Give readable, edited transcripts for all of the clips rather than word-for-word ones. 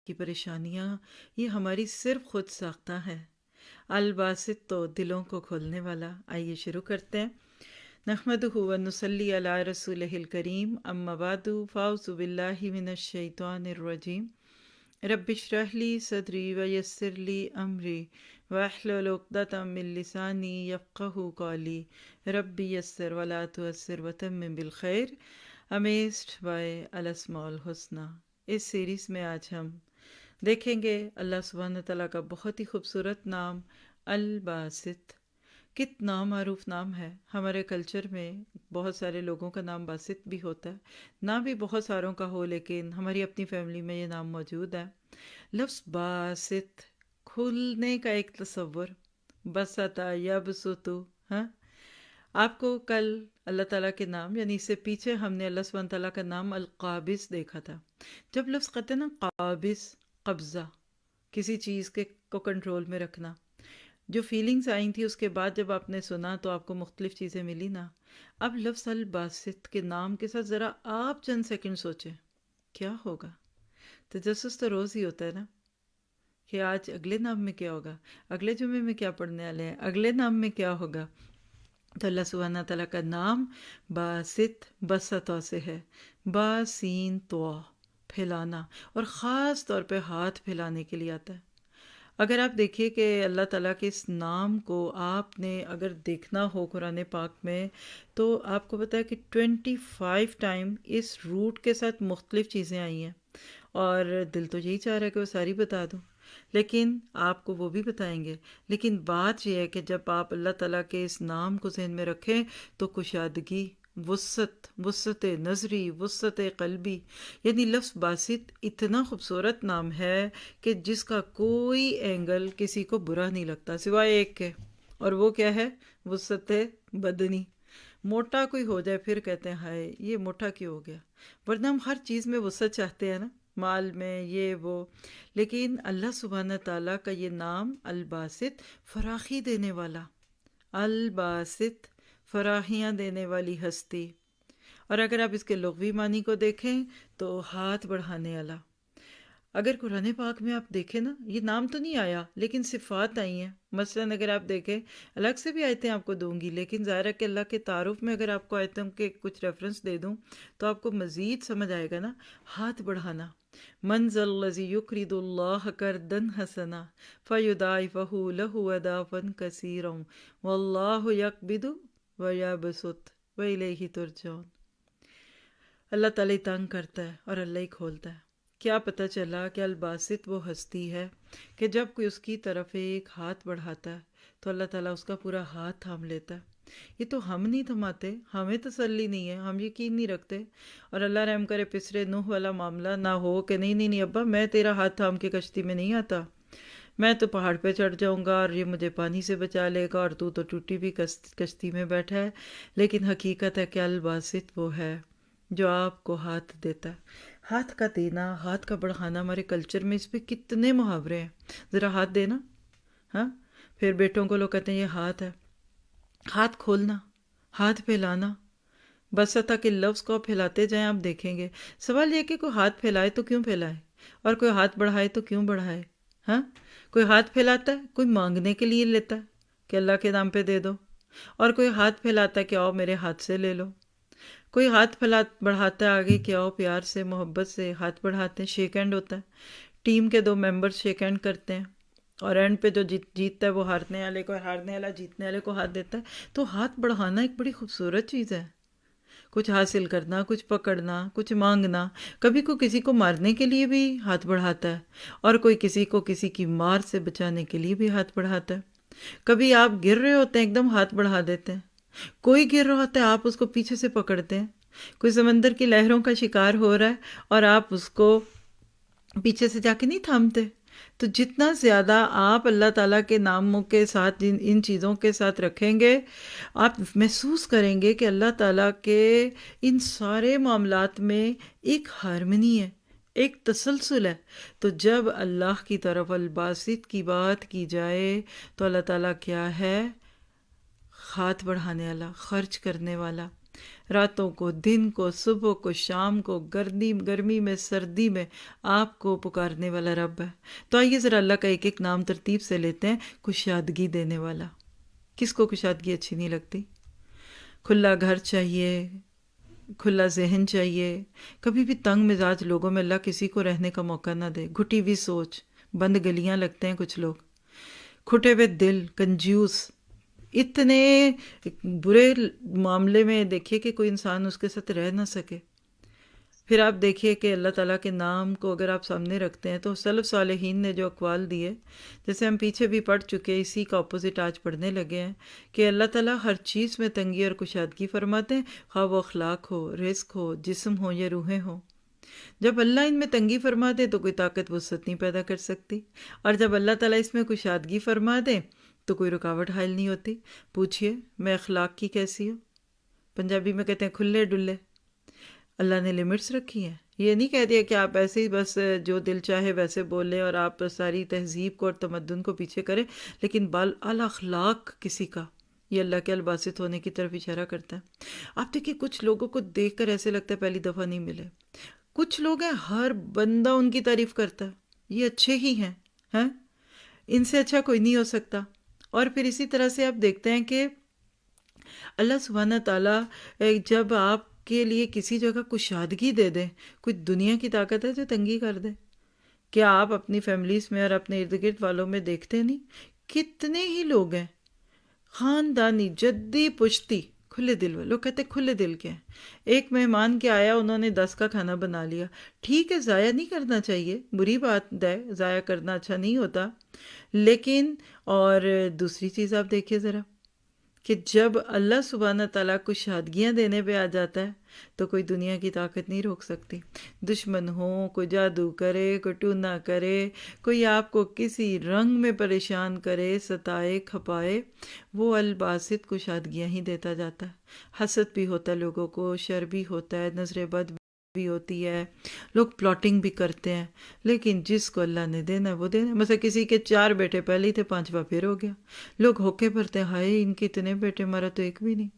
کی پریشانیاں یہ ہماری صرف خود ساختہ ہیں۔ الباسط تو دلوں کو کھولنے والا۔ آئیے شروع کرتے ہیں۔ نحمدہ و نصلی علی رسولہ الکریم، اما بعد فاعوذ باللہ من الشیطان الرجیم۔ رب اشرح لی صدری ویسر لی امری واحلل عقدۃ من لسانی یفقہوا قولی رب یسر ولا تعسر وتمم بالخیر، امیزڈ بائی الاسماء الحسنی۔ اس سیریز میں آج ہم دیکھیں گے اللہ سبحانہ تعالیٰ کا بہت ہی خوبصورت نام الباسط۔ کتنا معروف نام ہے ہمارے کلچر میں، بہت سارے لوگوں کا نام باسط بھی ہوتا ہے، نہ بھی بہت ساروں کا ہو لیکن ہماری اپنی فیملی میں یہ نام موجود ہے۔ لفظ باسط، کھلنے کا ایک تصور، بسطا یبسطو۔ ہاں، آپ کو کل اللہ تعالیٰ کے نام، یعنی اس سے پیچھے ہم نے اللہ سبحانہ تعالیٰ کا نام القابض دیکھا تھا۔ جب لفظ کہتے ہیں نا قابض، قبضہ، کسی چیز کے کو کنٹرول میں رکھنا، جو فیلنگز آئی تھی اس کے بعد جب آپ نے سنا تو آپ کو مختلف چیزیں ملی نا۔ اب لفظ الباسط کے نام کے ساتھ ذرا آپ چند سیکنڈ سوچیں کیا ہوگا۔ تجسس تو روز ہی ہوتا ہے نا کہ آج اگلے نام میں کیا ہوگا، اگلے جمعے میں کیا پڑھنے والے ہیں، اگلے نام میں کیا ہوگا۔ تو اللہ سبحانہ تعالیٰ کا نام باسط، بسطہ سے ہے، باسین تو پھیلانا، اور خاص طور پہ ہاتھ پھیلانے کے لیے آتا ہے۔ اگر آپ دیکھیے کہ اللہ تعالیٰ کے اس نام کو آپ نے اگر دیکھنا ہو قرآن پاک میں، تو آپ کو پتہ ہے کہ 25 ٹائم اس روٹ کے ساتھ مختلف چیزیں آئی ہیں، اور دل تو یہی چاہ رہا ہے کہ وہ ساری بتا دوں، لیکن آپ کو وہ بھی بتائیں گے۔ لیکن بات یہ ہے کہ جب آپ اللہ تعالیٰ کے اس نام کو ذہن میں رکھیں تو کشادگی، وسعت نظری، وسعت قلبی، یعنی لفظ باسط اتنا خوبصورت نام ہے کہ جس کا کوئی اینگل کسی کو برا نہیں لگتا سوائے ایک کے، اور وہ کیا ہے؟ وسعت بدنی۔ موٹا کوئی ہو جائے پھر کہتے ہیں ہائے یہ موٹا کیوں ہو گیا، ورنہ ہم ہر چیز میں وسعت چاہتے ہیں نا، مال میں یہ وہ۔ لیکن اللہ سبحانہ تعالیٰ کا یہ نام الباسط، فراخی دینے والا، الباسط، فراخیاں دینے والی ہستی۔ اور اگر آپ اس کے لغوی معنی کو دیکھیں تو ہاتھ بڑھانے والا۔ اگر قرآن پاک میں آپ دیکھیں نا، یہ نام تو نہیں آیا لیکن صفات آئی ہیں۔ مثلاً اگر آپ دیکھیں، الگ سے بھی آیتیں آپ کو دوں گی، لیکن ظاہر ہے کہ اللہ کے تعارف میں اگر آپ کو آیتوں کے کچھ ریفرنس دے دوں تو آپ کو مزید سمجھ آئے گا نا۔ ہاتھ بڑھانا، من ذا الذی یقرض اللہ قرضا حسنا فیضاعفہ لہ اضعافا کثیرا واللہ یقبض ویبسط والیہ ترجعون۔ اللہ تعالیٰ ہی تنگ کرتا ہے اور اللہ ہی کھولتا ہے۔ کیا پتہ چلا کہ الباسط وہ ہستی ہے کہ جب کوئی اس کی طرف ایک ہاتھ بڑھاتا ہے تو اللہ تعالیٰ اس کا پورا ہاتھ تھام لیتا ہے۔ یہ تو ہم نہیں تھماتے، ہمیں تسلی نہیں ہے، ہم یقین نہیں رکھتے، اور اللہ رحم کرے پسرے نوح والا معاملہ نہ ہو کہ نہیں نہیں نہیں ابا میں تیرا ہاتھ تھام کے کشتی میں نہیں آتا، میں تو پہاڑ پہ چڑھ جاؤں گا اور یہ مجھے پانی سے بچا لے گا، اور تو ٹوٹی ہوئی کشتی میں بیٹھا ہے۔ لیکن حقیقت ہے کہ الباسط وہ ہے جو آپ کو ہاتھ دیتا ہے۔ ہاتھ کا دینا، ہاتھ کا بڑھانا، ہمارے کلچر میں اس پہ کتنے محاورے ہیں۔ ذرا ہاتھ دینا، ہاں، پھر بیٹوں کو لوگ کہتے ہیں یہ ہاتھ ہے۔ ہاتھ کھولنا، ہاتھ پھیلانا، بسطہ کے لفظ کو آپ پھیلاتے جائیں، آپ دیکھیں گے۔ سوال یہ کہ کوئی ہاتھ پھیلائے تو کیوں پھیلائے، اور کوئی ہاتھ بڑھائے تو کیوں بڑھائے؟ ہاں، کوئی ہاتھ پھیلاتا ہے، کوئی مانگنے کے لیے لیتا ہے کہ اللہ کے نام پہ دے دو، اور کوئی ہاتھ پھیلاتا ہے کہ آؤ میرے ہاتھ سے لے لو۔ کوئی ہاتھ بڑھاتا ہے آگے کہ آؤ پیار سے، محبت سے ہاتھ بڑھاتے ہیں، شیک ہینڈ ہوتا ہے، ٹیم کے 2 ممبرز شیک ہینڈ کرتے ہیں، اور اینڈ پہ جو جیتتا ہے وہ ہارنے والے کو، ہارنے والا جیتنے والے کو ہاتھ دیتا ہے۔ تو ہاتھ بڑھانا ایک بڑی خوبصورت چیز ہے، کچھ حاصل کرنا، کچھ پکڑنا، کچھ مانگنا۔ کبھی کوئی کسی کو مارنے کے لیے بھی ہاتھ بڑھاتا ہے، اور کوئی کسی کو کسی کی مار سے بچانے کے لیے بھی ہاتھ بڑھاتا ہے۔ کبھی آپ گر رہے ہوتے ہیں ایک دم ہاتھ بڑھا دیتے ہیں، کوئی گر رہا ہوتا ہے آپ اس کو پیچھے سے پکڑتے ہیں، کوئی سمندر کی لہروں کا شکار ہو رہا ہے اور آپ اس کو پیچھے سے جا کے نہیں تھامتے۔ تو جتنا زیادہ آپ اللہ تعالیٰ کے ناموں کے ساتھ ان چیزوں کے ساتھ رکھیں گے، آپ محسوس کریں گے کہ اللہ تعالیٰ کے ان سارے معاملات میں ایک ہارمنی ہے، ایک تسلسل ہے۔ تو جب اللہ کی طرف الباسط کی بات کی جائے تو اللہ تعالیٰ کیا ہے؟ ہاتھ بڑھانے والا، خرچ کرنے والا۔ راتوں کو، دن کو، صبح کو، شام کو، گرمی میں، سردی میں آپ کو پکارنے والا رب ہے۔ تو آئیے ذرا اللہ کا ایک ایک نام ترتیب سے لیتے ہیں۔ کشادگی دینے والا، کس کو کشادگی اچھی نہیں لگتی؟ کھلا گھر چاہیے، کھلا ذہن چاہیے، کبھی بھی تنگ مزاج لوگوں میں اللہ کسی کو رہنے کا موقع نہ دے، گھٹی ہوئی سوچ، بند گلیاں لگتے ہیں کچھ لوگ، کھٹے ہوئے دل، کنجوس، اتنے برے معاملے میں دیکھیے کہ کوئی انسان اس کے ساتھ رہ نہ سکے۔ پھر آپ دیکھیے کہ اللہ تعالیٰ کے نام کو اگر آپ سامنے رکھتے ہیں تو سلف صالحین نے جو اقوال دیے، جیسے ہم پیچھے بھی پڑھ چکے، اسی کا اپوزٹ آج پڑھنے لگے ہیں، کہ اللہ تعالیٰ ہر چیز میں تنگی اور کشادگی فرماتے ہیں، خواہ وہ اخلاق ہو، رزق ہو، جسم ہو یا روحیں ہوں۔ جب اللہ ان میں تنگی فرما دے تو کوئی طاقت وسعت نہیں پیدا کر سکتی، اور جب اللہ تعالیٰ اس میں کشادگی فرما دے تو کوئی رکاوٹ حائل نہیں ہوتی۔ پوچھئے میں اخلاق کی کیسی ہوں؟ پنجابی میں کہتے ہیں کھلے ڈلے۔ اللہ نے لیمٹس رکھی ہیں، یہ نہیں کہہ دیا کہ آپ ایسے ہی بس جو دل چاہے ویسے بولیں اور آپ ساری تہذیب کو اور تمدن کو پیچھے کریں، لیکن الاخلاق کسی کا، یہ اللہ کے الباسط ہونے کی طرف اشارہ کرتا ہے۔ آپ دیکھیں کچھ لوگوں کو دیکھ کر ایسے لگتا ہے پہلی دفعہ نہیں ملے، کچھ لوگ ہیں ہر بندہ ان کی تعریف کرتا ہے، یہ اچھے ہی ہیں، ان سے اچھا کوئی نہیں ہو سکتا۔ اور پھر اسی طرح سے آپ دیکھتے ہیں کہ اللہ سبحانہ تعالیٰ جب آپ کے لیے کسی جگہ کشادگی دے دے، کوئی دنیا کی طاقت ہے جو تنگی کر دے؟ کیا آپ اپنی فیملیز میں اور اپنے ارد گرد والوں میں دیکھتے نہیں کتنے ہی لوگ ہیں خاندانی جدی پشتی کھلے دل والے، لوگ کہتے ہیں کھلے دل کے ہیں، ایک مہمان کے آیا انہوں نے 10 کا کھانا بنا لیا، ٹھیک ہے ضائع نہیں کرنا چاہیے، بری بات ہے، ضائع کرنا اچھا نہیں ہوتا، لیکن اور دوسری چیز آپ دیکھیے ذرا کہ جب اللہ سبحانہ تعالیٰ کو کشادگیاں دینے پہ آ جاتا ہے تو کوئی دنیا کی طاقت نہیں روک سکتی۔ دشمن ہو، کوئی جادو کرے، کوئی ٹونا کرے، کوئی آپ کو کسی رنگ میں پریشان کرے، ستائے، کھپائے، وہ الباسط کشادگیاں ہی دیتا جاتا ہے۔ حسد بھی ہوتا ہے لوگوں کو، شر بھی ہوتا ہے، نظر بد بھی ہوتی ہے، لوگ پلاٹنگ بھی کرتے ہیں، لیکن جس کو اللہ نے دینا ہے وہ دینا ہے۔ مثلا کسی کے 4 بیٹے پہلے ہی تھے، 5واں پھر ہو گیا، لوگ ہوکے بھرتے ہیں، ہائے ان کے اتنے بیٹے، ہمارا تو ایک بھی نہیں۔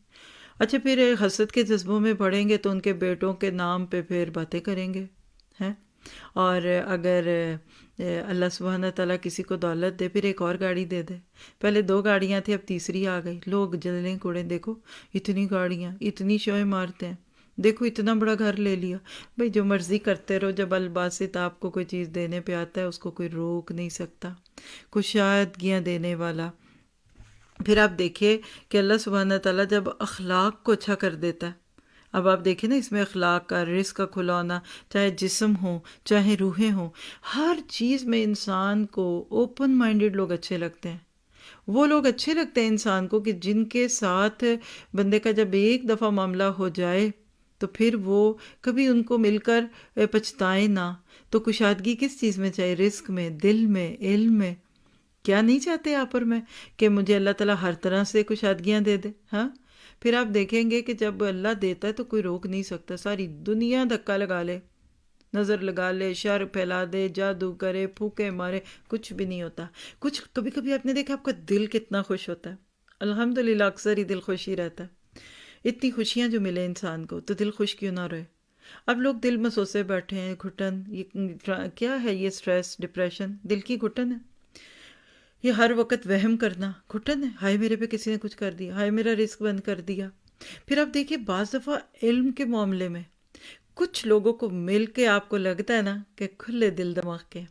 اچھا پھر حسد کے جذبوں میں پڑیں گے تو ان کے بیٹوں کے نام پہ پھر باتیں کریں گے، ہیں۔ اور اگر اللہ سبحانہ تعالیٰ کسی کو دولت دے، پھر ایک اور گاڑی دے دے، پہلے 2 گاڑیاں تھیں اب تیسری آ گئی، لوگ جلیں کوڑیں، دیکھو اتنی گاڑیاں، اتنی شویں مارتے ہیں، دیکھو اتنا بڑا گھر لے لیا۔ بھئی جو مرضی کرتے رہو، جب الباسط آپ کو کوئی چیز دینے پہ آتا ہے اس کو کوئی روک نہیں سکتا، کشادگیاں دینے والا۔ پھر آپ دیکھیے کہ اللہ سبحانہ تعالیٰ جب اخلاق کو اچھا کر دیتا ہے، اب آپ دیکھیں نا اس میں اخلاق کا، رزق کا کھلا ہونا، چاہے جسم ہو چاہے روحیں ہوں، ہر چیز میں انسان کو اوپن مائنڈڈ لوگ اچھے لگتے ہیں۔ وہ لوگ اچھے لگتے ہیں انسان کو کہ جن کے ساتھ بندے کا جب ایک دفعہ معاملہ ہو جائے تو پھر وہ کبھی ان کو مل کر پچھتائے نہ۔ تو کشادگی کس چیز میں چاہیے؟ رزق میں، دل میں، علم میں۔ کیا نہیں چاہتے آپ اور میں کہ مجھے اللہ تعالیٰ ہر طرح سے کشادگیاں دے دے؟ ہاں پھر آپ دیکھیں گے کہ جب اللہ دیتا ہے تو کوئی روک نہیں سکتا، ساری دنیا دھکا لگا لے، نظر لگا لے، شر پھیلا دے، جادو کرے، پھوکے مارے، کچھ بھی نہیں ہوتا۔ کچھ کبھی کبھی آپ نے دیکھا آپ کا دل کتنا خوش ہوتا ہے، الحمدللہ اکثر ہی دل خوش ہی رہتا ہے، اتنی خوشیاں جو ملے انسان کو تو دل خوش کیوں نہ رہے۔ اب لوگ دل میں سوچے بیٹھے ہیں، گھٹن، یہ کیا ہے؟ یہ سٹریس، ڈپریشن دل کی گھٹن ہے، یہ ہر وقت وہم کرنا گھٹن ہے، ہائے میرے پہ کسی نے کچھ کر دیا، ہائے میرا رزق بند کر دیا۔ پھر آپ دیکھیے بعض دفعہ علم کے معاملے میں کچھ لوگوں کو مل کے آپ کو لگتا ہے نا کہ کھلے دل دماغ کے،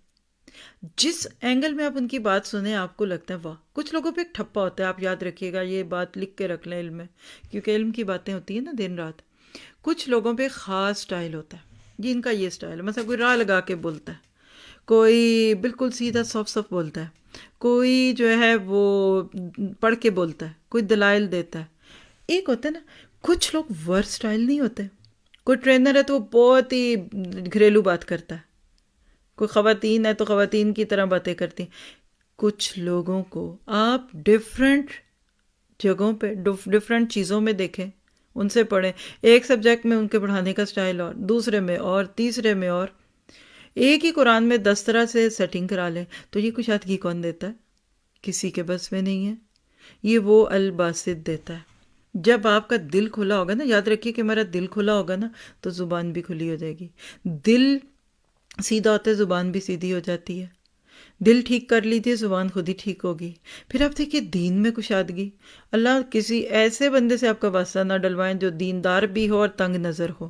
جس اینگل میں آپ ان کی بات سنیں آپ کو لگتا ہے واہ۔ کچھ لوگوں پہ ایک ٹھپا ہوتا ہے، آپ یاد رکھیے گا، یہ بات لکھ کے رکھ لیں علم میں، کیونکہ علم کی باتیں ہوتی ہیں نا دن رات۔ کچھ لوگوں پہ خاص سٹائل ہوتا ہے، جن کا یہ سٹائل ہے، مثلا کوئی راہ لگا کے بولتا ہے، کوئی بالکل سیدھا صاف صاف بولتا ہے، کوئی جو ہے وہ پڑھ کے بولتا ہے، کوئی دلائل دیتا ہے۔ ایک ہوتا ہے نا کچھ لوگ ورسٹائل نہیں ہوتے، کوئی ٹرینر ہے تو وہ بہت ہی گھریلو بات کرتا ہے، کوئی خواتین ہے تو خواتین کی طرح باتیں کرتی ہیں۔ کچھ لوگوں کو آپ ڈیفرنٹ جگہوں پہ ڈیفرنٹ چیزوں میں دیکھیں، ان سے پڑھیں، ایک سبجیکٹ میں ان کے پڑھانے کا سٹائل اور، دوسرے میں اور، تیسرے میں اور، ایک ہی قرآن میں 10 طرح سے سیٹنگ کرا لیں، تو یہ کشادگی کون دیتا ہے؟ کسی کے بس میں نہیں ہے، یہ وہ الباسط دیتا ہے۔ جب آپ کا دل کھلا ہوگا نا، یاد رکھیے کہ ہمارا دل کھلا ہوگا نا تو زبان بھی کھلی ہو جائے گی. دل سیدھا ہوتا ہے زبان بھی سیدھی ہو جاتی ہے. دل ٹھیک کر لیجیے زبان خود ہی ٹھیک ہوگی. پھر آپ دیکھیے دین میں کشادگی. اللہ کسی ایسے بندے سے آپ کا واسطہ نہ ڈلوائیں جو دیندار بھی ہو اور تنگ نظر ہو،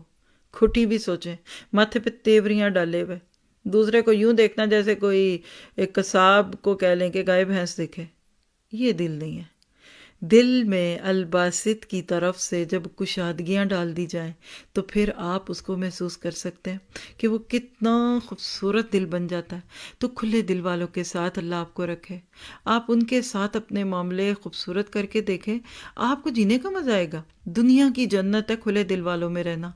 کھٹی بھی سوچیں، ماتھے پہ تیوریاں ڈالے ہوئے، دوسرے کو یوں دیکھنا جیسے کوئی ایک قصاب کو کہہ لیں کہ گائے بھینس دیکھے. یہ دل نہیں ہے. دل میں الباسط کی طرف سے جب کشادگیاں ڈال دی جائیں تو پھر آپ اس کو محسوس کر سکتے ہیں کہ وہ کتنا خوبصورت دل بن جاتا ہے. تو کھلے دل والوں کے ساتھ اللہ آپ کو رکھے. آپ ان کے ساتھ اپنے معاملے خوبصورت کر کے دیکھیں، آپ کو جینے کا مزہ آئے گا. دنیا کی جنت ہے کھلے دل والوں میں رہنا.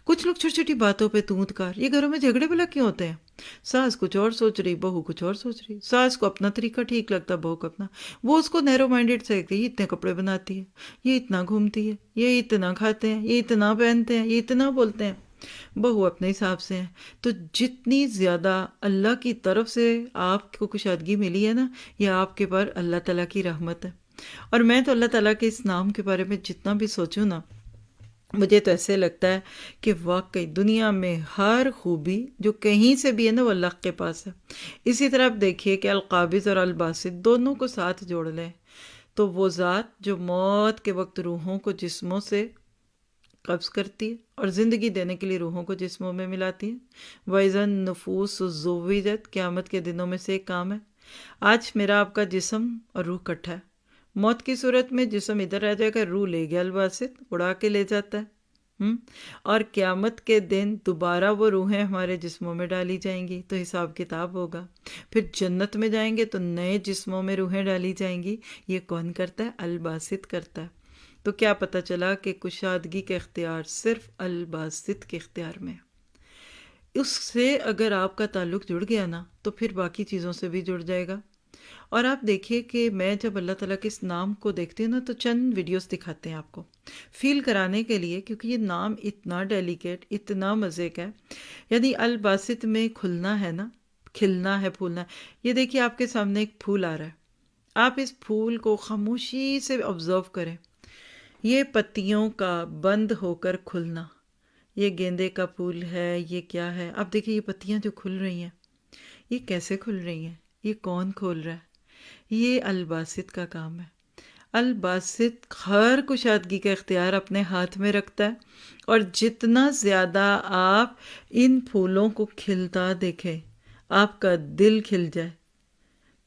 کچھ لوگ چھوٹی چھوٹی باتوں پہ تونت کار، یہ گھروں میں جھگڑے بلا کیوں ہوتے ہیں؟ ساس کچھ اور سوچ رہی، بہو کچھ اور سوچ رہی. ساس کو اپنا طریقہ ٹھیک لگتا، بہو کو اپنا. وہ اس کو نیرو مائنڈیڈ سے کہ یہ اتنے کپڑے بناتی ہے، یہ اتنا گھومتی ہے، یہ اتنا کھاتے ہیں، یہ اتنا پہنتے ہیں، یہ اتنا بولتے ہیں. بہو اپنے حساب سے ہیں. تو جتنی زیادہ اللہ کی طرف سے آپ کو کشادگی ملی ہے نا، یہ آپ کے پر اللہ تعالیٰ کی رحمت ہے. اور میں تو اللہ تعالیٰ کے اس نام کے بارے میں جتنا بھی سوچوں نا، مجھے تو ایسے لگتا ہے کہ واقعی دنیا میں ہر خوبی جو کہیں سے بھی ہے نا وہ اللہ کے پاس ہے. اسی طرح آپ دیکھیے کہ القابض اور الباسط دونوں کو ساتھ جوڑ لیں تو وہ ذات جو موت کے وقت روحوں کو جسموں سے قبض کرتی ہے اور زندگی دینے کے لیے روحوں کو جسموں میں ملاتی ہے. وَإِذَا النُّفُوسُ زُوِّجَتْ، قیامت کے دنوں میں سے ایک کام ہے. آج میرا آپ کا جسم اور روح کٹھا ہے. موت کی صورت میں جسم ادھر رہ جائے گا، روح لے گیا الباسط، اڑا کے لے جاتا ہے. اور قیامت کے دن دوبارہ وہ روحیں ہمارے جسموں میں ڈالی جائیں گی تو حساب کتاب ہوگا. پھر جنت میں جائیں گے تو نئے جسموں میں روحیں ڈالی جائیں گی. یہ کون کرتا ہے؟ الباسط کرتا ہے. تو کیا پتہ چلا کہ کشادگی کا اختیار صرف الباسط کے اختیار میں ہے. اس سے اگر آپ کا تعلق جڑ گیا نا تو پھر باقی چیزوں سے بھی جڑ جائے گا. اور آپ دیکھیے کہ میں جب اللہ تعالیٰ کے اس نام کو دیکھتی ہوں نا تو چند ویڈیوز دکھاتے ہیں آپ کو فیل کرانے کے لیے، کیونکہ یہ نام اتنا ڈیلیکیٹ، اتنا مزے کا ہے. یعنی الباسط میں کھلنا ہے نا، کھلنا ہے، پھولنا ہے. یہ دیکھیے آپ کے سامنے ایک پھول آ رہا ہے. آپ اس پھول کو خاموشی سے آبزرو کریں. یہ پتیوں کا بند ہو کر کھلنا. یہ گیندے کا پھول ہے، یہ کیا ہے؟ آپ دیکھیے یہ پتیاں جو کھل رہی ہیں، یہ کیسے کھل رہی ہیں؟ یہ کون کھول رہا ہے؟ یہ الباسط کا کام ہے. الباسط ہر کشادگی کا اختیار اپنے ہاتھ میں رکھتا ہے. اور جتنا زیادہ آپ ان پھولوں کو کھلتا دیکھیں، آپ کا دل کھل جائے.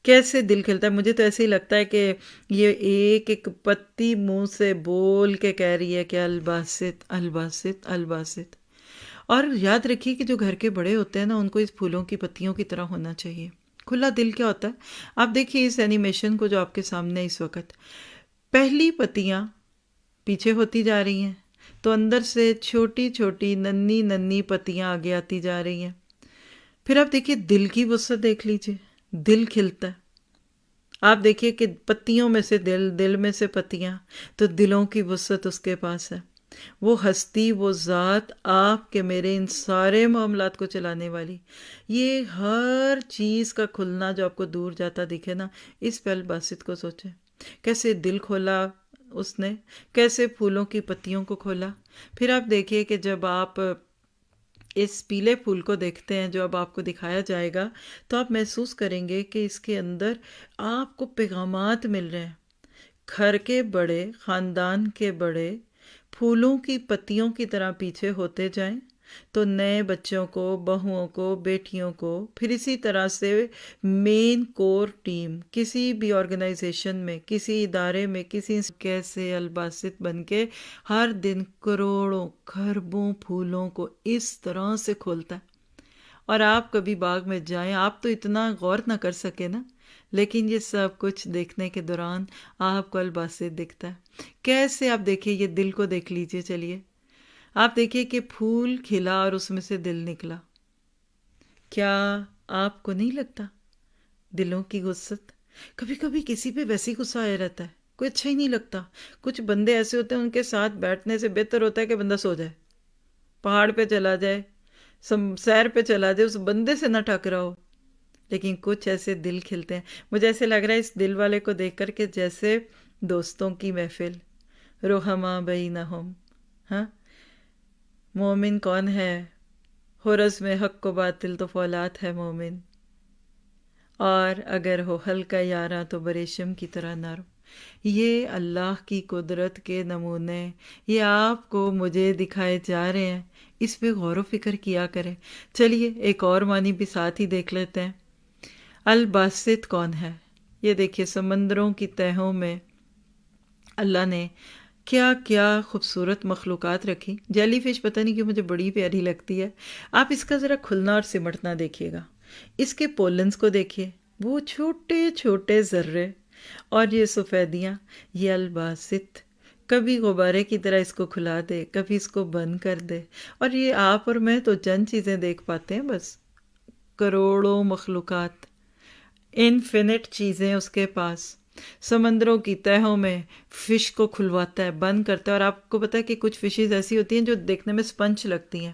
کیسے دل کھلتا ہے؟ مجھے تو ایسے ہی لگتا ہے کہ یہ ایک ایک پتی منہ سے بول کے کہہ رہی ہے کہ الباسط الباسط الباسط. اور یاد رکھیے کہ جو گھر کے بڑے ہوتے ہیں نا، ان کو اس پھولوں کی پتیوں کی طرح ہونا چاہیے. کھلا دل کیا ہوتا ہے؟ آپ دیکھیے اس اینیمیشن کو جو آپ کے سامنے اس وقت، پہلی پتیاں پیچھے ہوتی جا رہی ہیں تو اندر سے چھوٹی چھوٹی ننھی ننھی پتیاں آگے آتی جا رہی ہیں. پھر آپ دیکھیے دل کی وسعت دیکھ لیجیے، دل کھلتا ہے. آپ دیکھیے کہ پتیوں میں سے دل، دل میں سے پتیاں، تو دلوں کی وسعت اس کے پاس ہے. وہ ہستی، وہ ذات، آپ کے میرے ان سارے معاملات کو چلانے والی. یہ ہر چیز کا کھلنا جو آپ کو دور جاتا دکھے نا، اس پہ الباسط کو سوچیں. کیسے دل کھولا اس نے، کیسے پھولوں کی پتیوں کو کھولا. پھر آپ دیکھیے کہ جب آپ اس پیلے پھول کو دیکھتے ہیں جو اب آپ کو دکھایا جائے گا تو آپ محسوس کریں گے کہ اس کے اندر آپ کو پیغامات مل رہے ہیں. گھر کے بڑے، خاندان کے بڑے پھولوں کی پتیوں کی طرح پیچھے ہوتے جائیں تو نئے بچوں کو، بہوؤں کو، بیٹیوں کو، پھر اسی طرح سے مین کور ٹیم کسی بھی آرگنائزیشن میں، کسی ادارے میں، کیسے الباسط بن کے ہر دن کروڑوں کھربوں پھولوں کو اس طرح سے کھولتا ہے. اور آپ کبھی باغ میں جائیں، آپ تو اتنا غور نہ کر سکے نا، لیکن یہ سب کچھ دیکھنے کے دوران آپ کو الباسط دکھتا ہے. کیسے آپ دیکھیے، یہ دل کو دیکھ لیجئے. چلیے آپ دیکھیے کہ پھول کھلا اور اس میں سے دل نکلا. کیا آپ کو نہیں لگتا دلوں کی وسعت؟ کبھی کبھی کسی پہ ویسی غصہ آیا رہتا ہے، کوئی اچھا ہی نہیں لگتا. کچھ بندے ایسے ہوتے ہیں ان کے ساتھ بیٹھنے سے بہتر ہوتا ہے کہ بندہ سو جائے، پہاڑ پہ چلا جائے، سیر پہ چلا جائے، اس بندے سے نہ ٹکرا ہو. لیکن کچھ ایسے دل کھلتے ہیں. مجھے ایسے لگ رہا ہے اس دل والے کو دیکھ کر کہ جیسے دوستوں کی محفل، رحما بینہم. ہاں، مومن کون ہے؟ ہو رزم حق و باطل تو فولاد ہے مومن، اور اگر ہو ہلکا یاراں تو بریشم کی طرح نرم. یہ اللہ کی قدرت کے نمونے یہ آپ کو مجھے دکھائے جا رہے ہیں، اس پہ غور و فکر کیا کریں. چلیے ایک اور معنی بھی ساتھ ہی دیکھ لیتے ہیں. الباسط کون ہے؟ یہ دیکھیے سمندروں کی تہوں میں اللہ نے کیا کیا خوبصورت مخلوقات رکھی. جیلی فش پتہ نہیں کیوں مجھے بڑی پیاری لگتی ہے. آپ اس کا ذرا کھلنا اور سمٹنا دیکھیے گا. اس کے پولنز کو دیکھیے، وہ چھوٹے چھوٹے ذرے، اور یہ سفیدیاں. یہ الباسط کبھی غبارے کی طرح اس کو کھلا دے، کبھی اس کو بند کر دے. اور یہ آپ اور میں تو چند چیزیں دیکھ پاتے ہیں، بس کروڑوں مخلوقات، انفینٹ چیزیں اس کے پاس. سمندروں کی تہوں میں فش کو کھلواتا ہے، بند کرتا ہے. اور آپ کو پتہ ہے کہ کچھ فشز ایسی ہوتی ہیں جو دیکھنے میں سپنج لگتی ہیں،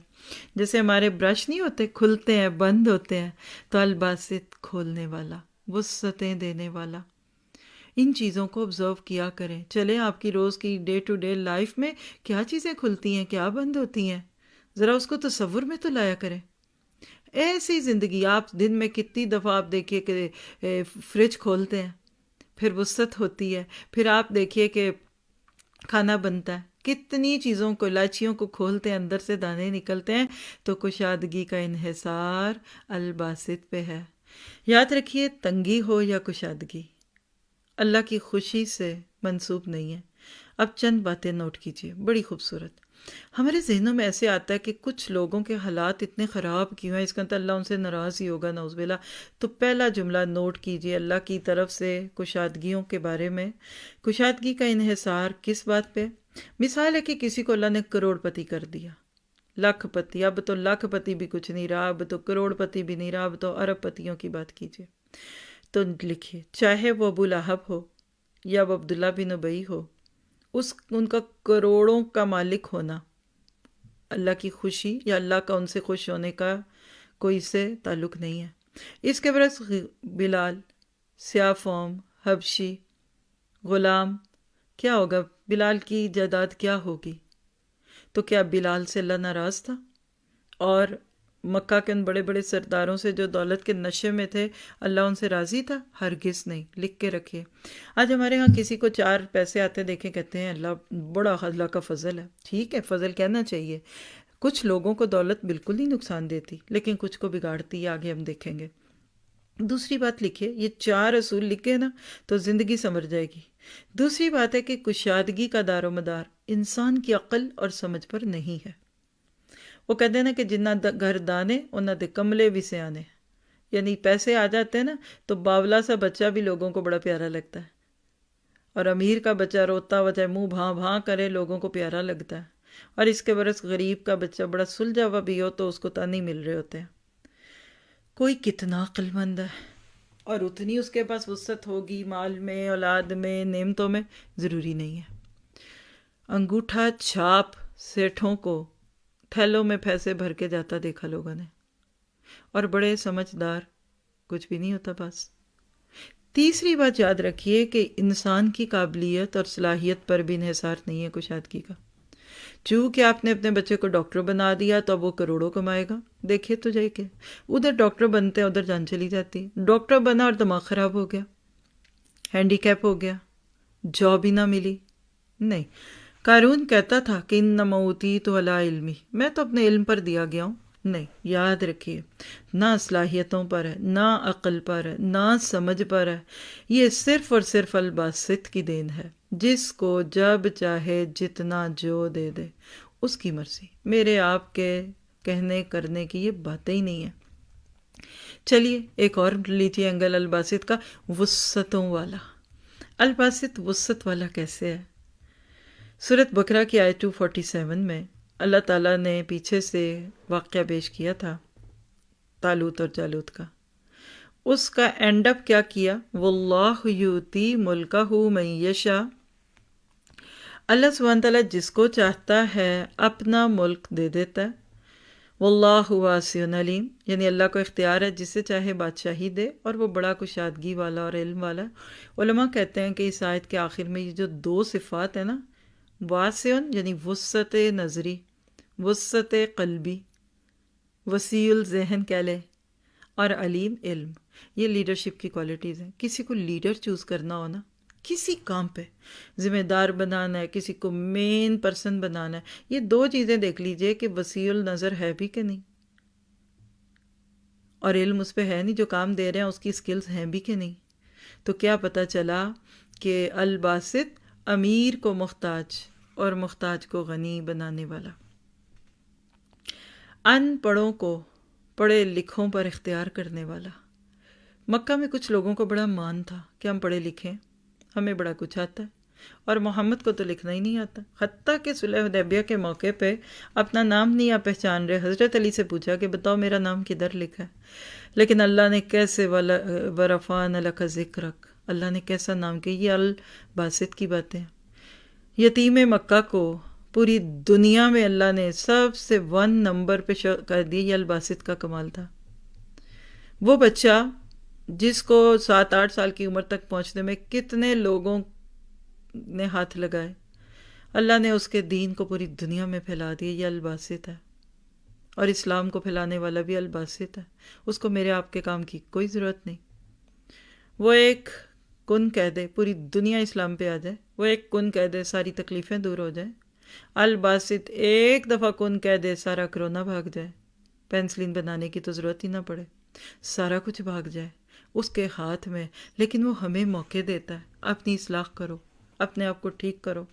جیسے ہمارے برش نہیں ہوتے، کھلتے ہیں بند ہوتے ہیں. تو الباسط کھولنے والا، وسعتیں دینے والا. ان چیزوں کو آبزرو کیا کریں. چلیں آپ کی روز کی ڈے ٹو ڈے لائف میں کیا چیزیں کھلتی ہیں، کیا بند ہوتی ہیں، ذرا اس کو تصور میں تو لایا کریں. ایسی زندگی آپ دن میں کتنی دفعہ آپ دیکھیے کہ فریج کھولتے ہیں، پھر وسعت ہوتی ہے، پھر آپ دیکھیے کہ کھانا بنتا ہے، کتنی چیزوں کو، الائچیوں کو کھولتے ہیں، اندر سے دانے نکلتے ہیں. تو کشادگی کا انحصار الباسط پہ ہے. یاد رکھیے، تنگی ہو یا کشادگی اللہ کی خوشی سے منسوب نہیں ہے. اب چند باتیں نوٹ کیجیے، بڑی خوبصورت. ہمارے ذہنوں میں ایسے آتا ہے کہ کچھ لوگوں کے حالات اتنے خراب کیوں ہیں، اس کا اللہ ان سے ناراض ہی ہوگا، نعوذ باللہ. تو پہلا جملہ نوٹ کیجیے اللہ کی طرف سے کشادگیوں کے بارے میں. کشادگی کا انحصار کس بات پہ؟ مثال ہے کہ کسی کو اللہ نے کروڑ پتی کر دیا، لاکھ پتی. اب تو لاکھ پتی بھی کچھ نہیں رہا، اب تو کروڑ پتی بھی نہیں رہا، اب تو ارب پتیوں کی بات کیجیے. تو لکھیے، چاہے وہ ابو لہب ہو یا وہ عبداللہ بن ابی ہو، ان کا کروڑوں کا مالک ہونا اللہ کی خوشی یا اللہ کا ان سے خوش ہونے کا کوئی سے تعلق نہیں ہے. اس کے برعکس بلال، سیاہ فوم، حبشی، غلام، کیا ہوگا؟ بلال کی جائیداد کیا ہوگی؟ تو کیا بلال سے اللہ ناراض تھا؟ اور مکہ کے ان بڑے بڑے سرداروں سے جو دولت کے نشے میں تھے، اللہ ان سے راضی تھا؟ ہرگز نہیں. لکھ کے رکھیے. آج ہمارے ہاں کسی کو 4 پیسے آتے دیکھیں، کہتے ہیں اللہ بڑا اللہ کا فضل ہے. ٹھیک ہے، فضل کہنا چاہیے. کچھ لوگوں کو دولت بالکل ہی نقصان دیتی، لیکن کچھ کو بگاڑتی ہے، آگے ہم دیکھیں گے. دوسری بات لکھیے، یہ 4 اصول لکھے نا تو زندگی سمجھ جائے گی. دوسری بات ہے کہ کشادگی کا دار و مدار انسان کی عقل اور سمجھ پر نہیں ہے. وہ کہتے ہیں نا کہ جنہ گھر دانے انہ دے کملے بھی سیانے. یعنی پیسے آ جاتے ہیں نا تو باولا سا بچہ بھی لوگوں کو بڑا پیارا لگتا ہے، اور امیر کا بچہ روتا ہوا چاہے منہ بھاں بھاں کرے لوگوں کو پیارا لگتا ہے. اور اس کے برعکس غریب کا بچہ بڑا سلجھا ہوا بھی ہو تو اس کو تانے مل رہے ہوتے ہیں. کوئی کتنا عقل مند ہے اور اتنی اس کے پاس وسعت ہوگی مال میں، اولاد میں، نعمتوں میں، ضروری نہیں ہے. انگوٹھا چھاپ سیٹھوں کو تھیلوں میں پیسے بھر کے جاتا دیکھا لوگوں نے، اور بڑے سمجھدار، کچھ بھی نہیں ہوتا پاس. تیسری بات یاد رکھیے کہ انسان کی قابلیت اور صلاحیت پر بھی انحصار نہیں ہے کشادگی کا. چونکہ آپ نے اپنے بچے کو ڈاکٹر بنا دیا تو اب وہ کروڑوں کمائے گا. دیکھیے تو جائے کہ ادھر ڈاکٹر بنتے ہیں، ادھر جان چلی جاتی. ڈاکٹر بنا اور دماغ خراب ہو گیا، ہینڈی کیپ ہو گیا، جاب ہی نہ ملی. نہیں، قارون کہتا تھا کہ انما اوتیت علی علمی، میں تو اپنے علم پر دیا گیا ہوں. نہیں، یاد رکھیے، نہ صلاحیتوں پر ہے، نہ عقل پر ہے، نہ سمجھ پر ہے. یہ صرف اور صرف الباسط کی دین ہے، جس کو جب چاہے جتنا جو دے دے، اس کی مرضی. میرے آپ کے کہنے کرنے کی یہ باتیں ہی نہیں ہیں. چلیے ایک اور لیجیے اینگل الباسط کا، وسعتوں والا. الباسط وسعت والا کیسے ہے؟ سورۃ بقرہ کی آیت 247 میں اللہ تعالیٰ نے پیچھے سے واقعہ پیش کیا تھا طالوت اور جالوت کا. اس کا اینڈ اپ کیا کیا؟ واللہ یؤتی ملکہ من یشاء. اللہ سبحانہ تعالیٰ جس کو چاہتا ہے اپنا ملک دے دیتا ہے. واللہ واسع علیم، یعنی اللہ کو اختیار ہے جسے چاہے بادشاہی دے، اور وہ بڑا کشادگی والا اور علم والا ہے. علماء کہتے ہیں کہ اس آیت کے آخر میں یہ جو 2 صفات ہیں نا، واسع یعنی وسعت نظری، وسعت قلبی، وسیع الذہن کہہ لیں، اور علیم علم، یہ لیڈرشپ کی کوالٹیز ہیں۔ کسی کو لیڈر چوز کرنا ہو نا، کسی کام پہ ذمہ دار بنانا ہے، کسی کو مین پرسن بنانا ہے، یہ دو چیزیں دیکھ لیجئے کہ وسیع النظر ہے بھی کہ نہیں، اور علم اس پہ ہے نہیں، جو کام دے رہے ہیں اس کی سکلز ہیں بھی کہ نہیں۔ تو کیا پتہ چلا کہ الباسط امیر کو محتاج اور محتاج کو غنی بنانے والا، ان پڑھوں کو پڑھے لکھوں پر اختیار کرنے والا۔ مکہ میں کچھ لوگوں کو بڑا مان تھا کہ ہم پڑھے لکھے ہیں، ہمیں بڑا کچھ آتا ہے، اور محمد کو تو لکھنا ہی نہیں آتا، حتیٰ کہ صلح حدیبیہ کے موقع پہ اپنا نام نہیں آپ پہچان رہے، حضرت علی سے پوچھا کہ بتاؤ میرا نام کدھر لکھا ہے، لیکن اللہ نے کیسے ورفعنا لک ذکرک، اللہ نے کیسا نام کیا۔ یہ الباسط کی باتیں ہیں۔ یتیم مکہ کو پوری دنیا میں اللہ نے سب سے 1 نمبر پہ کر دی، یہ الباسط کا کمال تھا۔ وہ بچہ جس کو 7-8 سال کی عمر تک پہنچنے میں کتنے لوگوں نے ہاتھ لگائے، اللہ نے اس کے دین کو پوری دنیا میں پھیلا دیا، یہ الباسط ہے، اور اسلام کو پھیلانے والا بھی الباسط ہے، اس کو میرے آپ کے کام کی کوئی ضرورت نہیں۔ وہ ایک کن کہہ دے پوری دنیا اسلام پہ آ جائے، وہ ایک کن کہہ دے ساری تکلیفیں دور ہو جائیں، الباسط ایک دفعہ کن کہہ دے سارا کرونا بھاگ جائے، پینسلین بنانے کی تو ضرورت ہی نہ پڑے، سارا کچھ بھاگ جائے اس کے ہاتھ میں۔ لیکن وہ ہمیں موقع دیتا ہے، اپنی اصلاح کرو، اپنے آپ کو ٹھیک کرو۔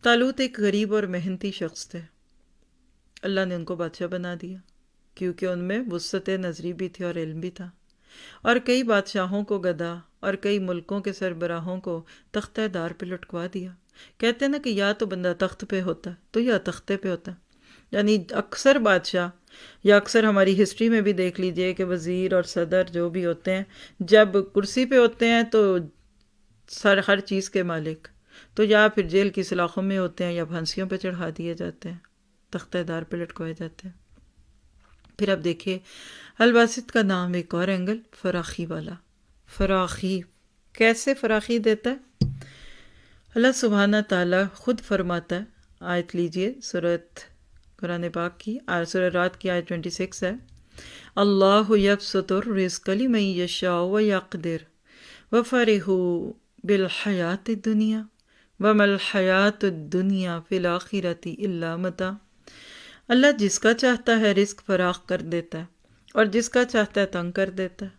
طالوت ایک غریب اور محنتی شخص تھے، اللہ نے ان کو بادشاہ بنا دیا کیونکہ ان میں وسعت نظری بھی تھی اور علم بھی تھا، اور کئی بادشاہوں کو گدا اور کئی ملکوں کے سربراہوں کو تختہ دار پہ لٹکوا دیا۔ کہتے ہیں نا کہ یا تو بندہ تخت پہ ہوتا تو یا تختے پہ ہوتا، یعنی اکثر بادشاہ یا اکثر ہماری ہسٹری میں بھی دیکھ لیجئے کہ وزیر اور صدر جو بھی ہوتے ہیں جب کرسی پہ ہوتے ہیں تو ہر چیز کے مالک، تو یا پھر جیل کی سلاخوں میں ہوتے ہیں یا پھانسیوں پہ چڑھا دیے جاتے ہیں، تختہ دار پہ لٹکوائے جاتے ہیں۔ پھر اب دیکھیے الباسط کا نام ایک اور اینگل، فراخی والا۔ فراخی کیسے فراخی دیتا ہے؟ اللہ سبحانہ تعالیٰ خود فرماتا ہے، آیت لیجئے سورۃ قرآن پاک کی سورہ رات کی آیت 26 ہے، اللہ یبسط الرزق لمن یشاء ویقدر وفرحوا بالحیات الدنیا وما الحیات الدنیا فی الآخرۃ الا متاع۔ اللہ جس کا چاہتا ہے رزق فراخ کر دیتا ہے اور جس کا چاہتا ہے تنگ کر دیتا ہے،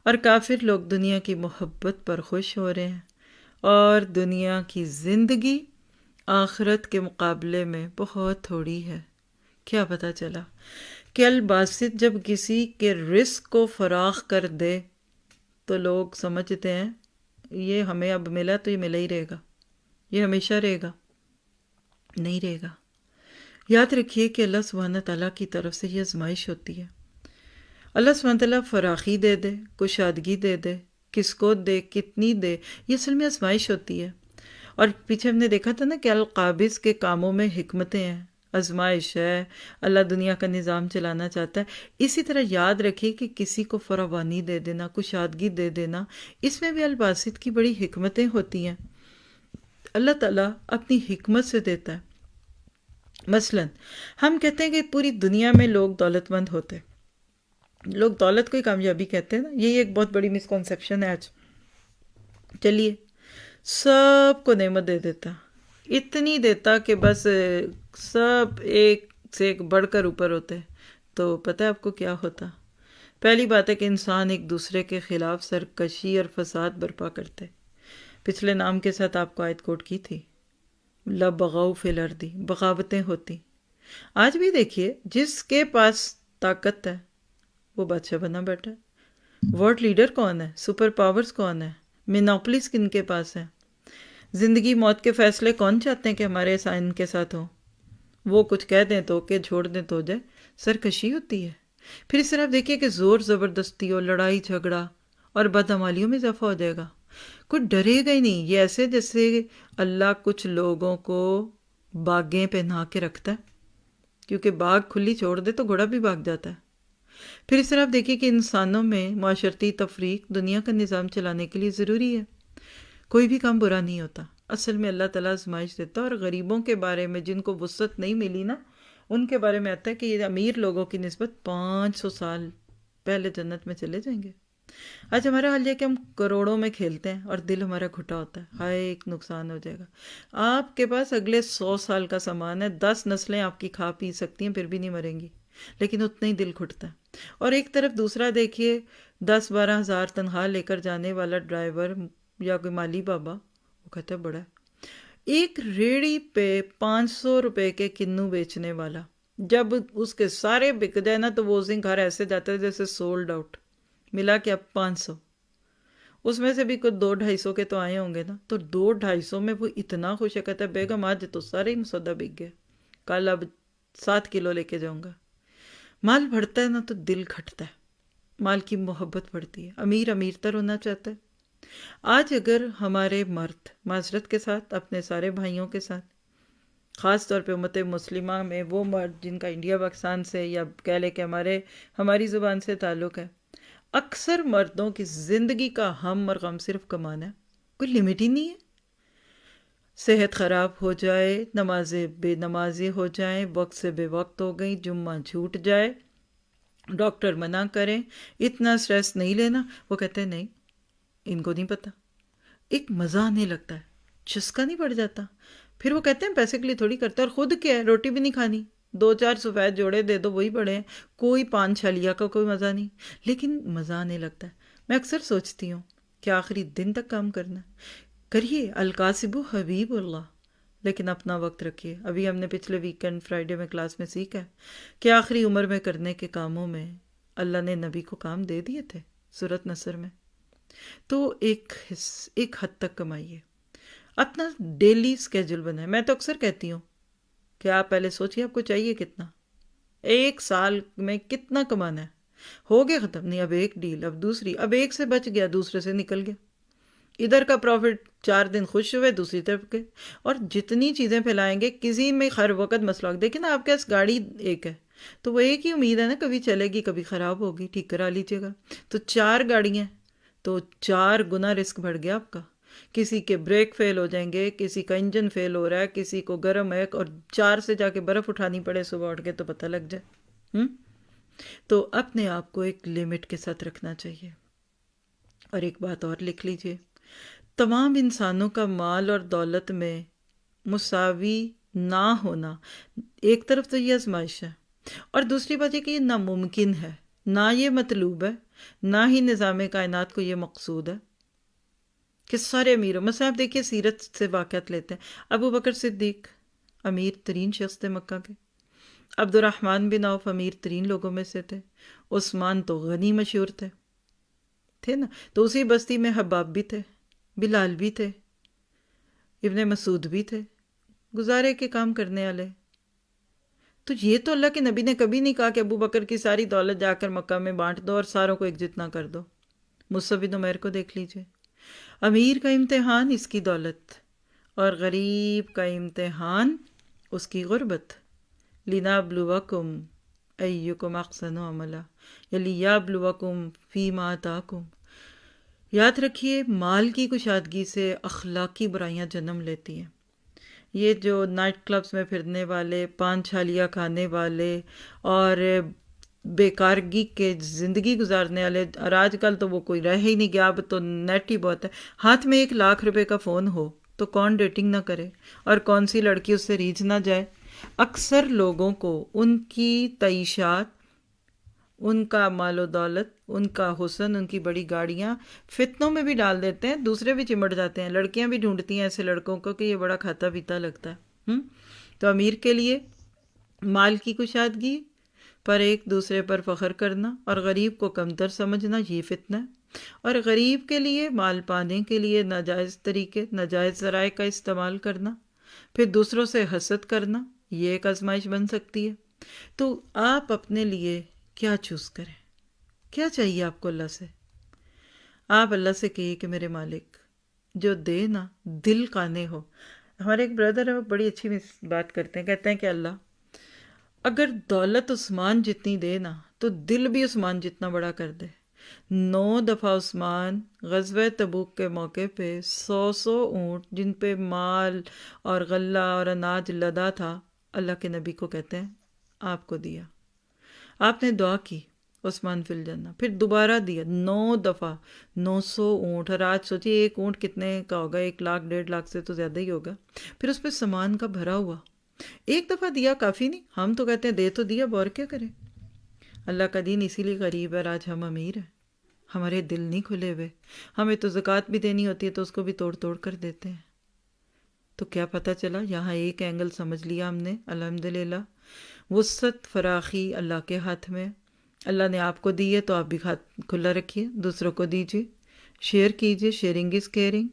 اور کافر لوگ دنیا کی محبت پر خوش ہو رہے ہیں، اور دنیا کی زندگی آخرت کے مقابلے میں بہت تھوڑی ہے۔ کیا پتہ چلا کہ الباسط جب کسی کے رزق کو فراخ کر دے تو لوگ سمجھتے ہیں یہ ہمیں اب ملا تو یہ ملا ہی رہے گا، یہ ہمیشہ رہے گا، نہیں رہے گا۔ یاد رکھیے کہ اللہ سبحانہ تعالیٰ کی طرف سے یہ آزمائش ہوتی ہے۔ اللہ سبحانہ تعالیٰ فراخی دے دے، کشادگی دے دے، کس کو دے، کتنی دے، یہ اصل میں آزمائش ہوتی ہے۔ اور پیچھے ہم نے دیکھا تھا نا کہ القابض کے کاموں میں حکمتیں ہیں، آزمائش ہے، اللہ دنیا کا نظام چلانا چاہتا ہے۔ اسی طرح یاد رکھیے کہ کسی کو فراوانی دے دینا، کشادگی دے دینا، اس میں بھی الباسط کی بڑی حکمتیں ہوتی ہیں۔ اللہ تعالیٰ اپنی حکمت سے دیتا ہے۔ مثلا ہم کہتے ہیں کہ پوری دنیا میں لوگ دولت مند ہوتے، لوگ دولت کو ہی کامیابی کہتے ہیں نا، یہی ایک بہت بڑی مسکنسیپشن ہے آج۔ چلیے سب کو نعمت دے دیتا، اتنی دیتا کہ بس سب ایک سے ایک بڑھ کر اوپر ہوتے، تو پتہ ہے آپ کو کیا ہوتا؟ پہلی بات ہے کہ انسان ایک دوسرے کے خلاف سرکشی اور فساد برپا کرتے۔ پچھلے نام کے ساتھ آپ کو آیت کوٹ کی تھی، لَبَغَوْا فِی الْأَرْضِ، بغاوتیں ہوتی۔ آج بھی دیکھیے جس کے پاس طاقت ہے وہ بادشاہ بنا بیٹھا ہے۔ ورلڈ لیڈر کون ہے؟ سپر پاورز کون ہے؟ مینوپلیز کن کے پاس ہے؟ زندگی موت کے فیصلے کون چاہتے ہیں کہ ہمارے ان کے ساتھ ہوں؟ وہ کچھ کہہ دیں تو کہ چھوڑ دیں تو ہو جائے، سرکشی ہوتی ہے۔ پھر اس طرح دیکھیے کہ زور زبردستی اور لڑائی جھگڑا اور بدعمالیوں میں اضافہ ہو جائے گا، کوئی ڈرے گا ہی نہیں۔ یہ ایسے جیسے اللہ کچھ لوگوں کو باغیں پہنا کے رکھتا ہے، کیونکہ باغ کھلی چھوڑ دے تو گھوڑا بھی بھاگ جاتا ہے۔ پھر اس طرح دیکھیے کہ انسانوں میں معاشرتی تفریق دنیا کا نظام چلانے کے لیے ضروری ہے۔ کوئی بھی کام برا نہیں ہوتا، اصل میں اللہ تعالیٰ آزمائش دیتا ہے، اور غریبوں کے بارے میں جن کو وسعت نہیں ملی نا، ان کے بارے میں آتا ہے کہ یہ امیر لوگوں کی نسبت 500 سال پہلے جنت میں چلے جائیں گے۔ آج ہمارا حال یہ کہ ہم کروڑوں میں کھیلتے ہیں اور دل ہمارا گھٹا ہوتا ہے، ہائے ایک نقصان ہو جائے گا۔ آپ کے پاس اگلے 100 سال کا سامان ہے، 10 نسلیں آپ کی کھا پی سکتی ہیں، پھر بھی نہیں مریں گی، لیکن اتنا ہی دل گھٹتا ہے۔ اور ایک طرف دوسرا دیکھیے، 10-12 ہزار تنخواہ لے کر جانے والا ڈرائیور یا کوئی مالی بابا، وہ کہتا ہے بڑا ہے۔ ایک ریڑھی پہ 500 روپے کے کنو بیچنے والا، جب اس کے سارے بک جائے نا تو وہ اس دن گھر ایسے جاتا ہے جیسے سولڈ آؤٹ، ملا کہ اب 500، اس میں سے بھی کچھ 200-250 کے تو آئے ہوں گے نا، تو 200-250 میں وہ اتنا خوش ہے، کہتا ہے بیگم آج تو سارے ہی سودا بک گیا، کل اب 7 کلو لے کے جاؤں گا۔ مال بڑھتا ہے نا تو دل گھٹتا ہے، مال کی محبت بڑھتی ہے، امیر امیر تر ہونا چاہتا ہے۔ آج اگر ہمارے مرد معذرت کے ساتھ اپنے سارے بھائیوں کے ساتھ، خاص طور پہ امت مسلمہ میں وہ مرد جن کا انڈیا پاکستان سے یا کہہ لے کہ ہماری زبان سے تعلق ہے، اکثر مردوں کی زندگی کا ہم اور غم صرف کمانا ہے، کوئی لمٹ ہی نہیں ہے۔ صحت خراب ہو جائے، نمازیں بے نمازی ہو جائیں، وقت سے بے وقت ہو گئی، جمعہ چھوٹ جائے، ڈاکٹر منع کریں، اتنا سٹریس نہیں لینا، وہ کہتے ہیں نہیں، ان کو نہیں پتہ، ایک مزہ آنے لگتا ہے، چسکا نہیں پڑ جاتا۔ پھر وہ کہتے ہیں پیسے کے لیے تھوڑی کرتے، اور خود کیا ہے، روٹی بھی نہیں کھانی، 2-4 سفید جوڑے دے دو وہی بڑے ہیں، کوئی پان چھلیا کا کوئی مزہ نہیں، لیکن مزہ آنے لگتا ہے۔ میں اکثر سوچتی ہوں کہ آخری دن تک کام کرنا ہے، کریے، الکاسب حبیب اللہ، لیکن اپنا وقت رکھیے۔ ابھی ہم نے پچھلے ویکنڈ فرائیڈے میں کلاس میں سیکھا ہے کہ آخری عمر میں کرنے کے کاموں میں اللہ نے نبی کو کام دے دیے تھے سورۃ نصر میں، تو ایک حد تک کمائیے، اپنا ڈیلی سکیجول بنائیں۔ میں تو اکثر کہتی ہوں کہ آپ پہلے سوچیے آپ کو چاہیے کتنا، 1 سال میں کتنا کمانا ہے، ہو گیا ختم، نہیں اب ایک ڈیل، اب دوسری، اب ایک سے بچ گیا دوسرے سے نکل گیا، ادھر کا پروفٹ 4 دن خوش ہوئے، دوسری طرف کے، اور جتنی چیزیں پھیلائیں گے کسی میں ہر وقت مسئلہ۔ دیکھیں نا آپ کے پاس گاڑی ایک ہے تو وہ ایک ہی امید ہے نا، کبھی چلے گی کبھی خراب ہوگی، ٹھیک کرا لیجیے گا۔ تو 4 گاڑیاں تو 4 گنا رسک بڑھ گیا آپ کا، کسی کے بریک فیل ہو جائیں گے، کسی کا انجن فیل ہو رہا ہے، کسی کو گرم ہے، اور 4 سے جا کے برف اٹھانی پڑے صبح اٹھ کے تو پتہ لگ جائے۔ تو اپنے آپ کو ایک لمٹ کے ساتھ رکھنا چاہیے۔ اور ایک بات اور لکھ لیجیے، تمام انسانوں کا مال اور دولت میں مساوی نہ ہونا، ایک طرف تو یہ آزمائش ہے، اور دوسری بات یہ کہ یہ ناممکن ہے، نہ یہ مطلوب ہے، نہ ہی نظام کائنات کو یہ مقصود ہے کہ سارے امیروں۔ مثلا آپ دیکھیے سیرت سے واقعات لیتے ہیں، ابو بکر صدیق امیر ترین شخص تھے مکہ کے، عبد الرحمن بن عوف امیر ترین لوگوں میں سے تھے، عثمان تو غنی مشہور تھے نا، تو اسی بستی میں حباب بھی تھے، بلال بھی تھے، ابن مسعود بھی تھے، گزارے کے کام کرنے والے۔ تو یہ تو اللہ کے نبی نے کبھی نہیں کہا کہ ابو بکر کی ساری دولت جا کر مکہ میں بانٹ دو اور ساروں کو ایک جتنا کر دو۔ مصعب بن عمیر کو دیکھ لیجئے، امیر کا امتحان اس کی دولت، اور غریب کا امتحان اس کی غربت۔ لِنَبْلُوَكُمْ أَيُّكُمْ أَحْسَنُ عَمَلًا، یا لِيَبْلُوَكُمْ فِيمَا آتَاكُمْ۔ یاد رکھیے، مال کی کشادگی سے اخلاقی برائیاں جنم لیتی ہیں۔ یہ جو نائٹ کلبز میں پھرنے والے، پان چھالیاں کھانے والے اور بیکارگی کے زندگی گزارنے والے، اور آج کل تو وہ کوئی رہ ہی نہیں گیا، اب تو نیٹ ہی بہت ہے۔ ہاتھ میں 1 لاکھ روپے کا فون ہو تو کون ڈیٹنگ نہ کرے، اور کون سی لڑکی اس سے ریچھ نہ جائے۔ اکثر لوگوں کو ان کی تعیشات، ان کا مال و دولت، ان کا حسن، ان کی بڑی گاڑیاں فتنوں میں بھی ڈال دیتے ہیں، دوسرے بھی چمٹ جاتے ہیں، لڑکیاں بھی ڈھونڈتی ہیں ایسے لڑکوں کو کہ یہ بڑا کھاتا پیتا لگتا ہے۔ تو امیر کے لیے مال کی کشادگی پر ایک دوسرے پر فخر کرنا اور غریب کو کمتر سمجھنا، یہ فتنہ ہے۔ اور غریب کے لیے مال پانے کے لیے ناجائز طریقے، ناجائز ذرائع کا استعمال کرنا، پھر دوسروں سے حسد کرنا، یہ ایک آزمائش بن سکتی ہے۔ تو آپ اپنے لیے کیا چوز کریں، کیا چاہیے آپ کو اللہ سے؟ آپ اللہ سے کہیے کہ میرے مالک جو دے نا دل قانے ہو۔ ہمارے ایک بردر ہے، وہ بڑی اچھی بات کرتے ہیں، کہتے ہیں کہ اللہ اگر دولت عثمان جتنی دے نا تو دل بھی عثمان جتنا بڑا کر دے، 9 دفعہ عثمان غزوہ تبوک کے موقع پہ 100 اونٹ جن پہ مال اور غلہ اور اناج لدا تھا اللہ کے نبی کو کہتے ہیں آپ کو دیا. آپ نے دعا کی عثمان فی الجنہ، پھر دوبارہ دیا 9 دفعہ 900 اونٹ. اور آج سوچیے ایک اونٹ کتنے کا ہوگا، 1 لاکھ 1.5 لاکھ سے تو زیادہ ہی ہوگا. پھر اس پہ سامان کا بھرا ہوا. ایک دفعہ دیا کافی نہیں، ہم تو کہتے ہیں دے تو دیا اور کیا کریں. اللہ کا دین اسی لیے غریب ہے. آج ہم امیر ہیں، ہمارے دل نہیں کھلے ہوئے. ہمیں تو زکوٰۃ بھی دینی ہوتی ہے تو اس کو بھی توڑ توڑ کر دیتے ہیں. تو کیا پتہ چلا، یہاں ایک اینگل سمجھ لیا ہم نے الحمدللہ. وسعت فراخی اللہ کے ہاتھ میں. اللہ نے آپ کو دی ہے تو آپ بھی ہاتھ کھلا رکھیے، دوسروں کو دیجیے، شیئر کیجیے. Sharing is caring.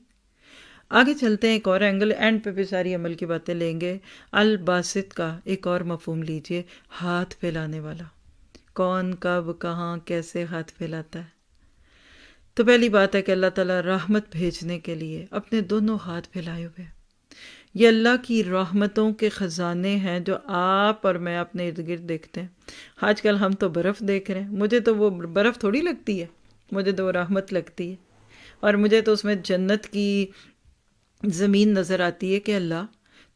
آگے چلتے ہیں ایک اور اینگل، اینڈ پہ بھی ساری عمل کی باتیں لیں گے. الباسط کا ایک اور مفہوم لیجیے، ہاتھ پھیلانے والا. کون کب کہاں کیسے ہاتھ پھیلاتا ہے؟ تو پہلی بات ہے کہ اللہ تعالیٰ رحمت بھیجنے کے لیے اپنے دونوں ہاتھ پھیلائے ہوئے. یہ اللہ کی رحمتوں کے خزانے ہیں جو آپ اور میں اپنے ارد گرد دیکھتے ہیں. آج کل ہم تو برف دیکھ رہے ہیں، مجھے تو وہ برف تھوڑی لگتی ہے، مجھے تو وہ رحمت لگتی ہے. اور مجھے تو اس میں جنت کی زمین نظر آتی ہے کہ اللہ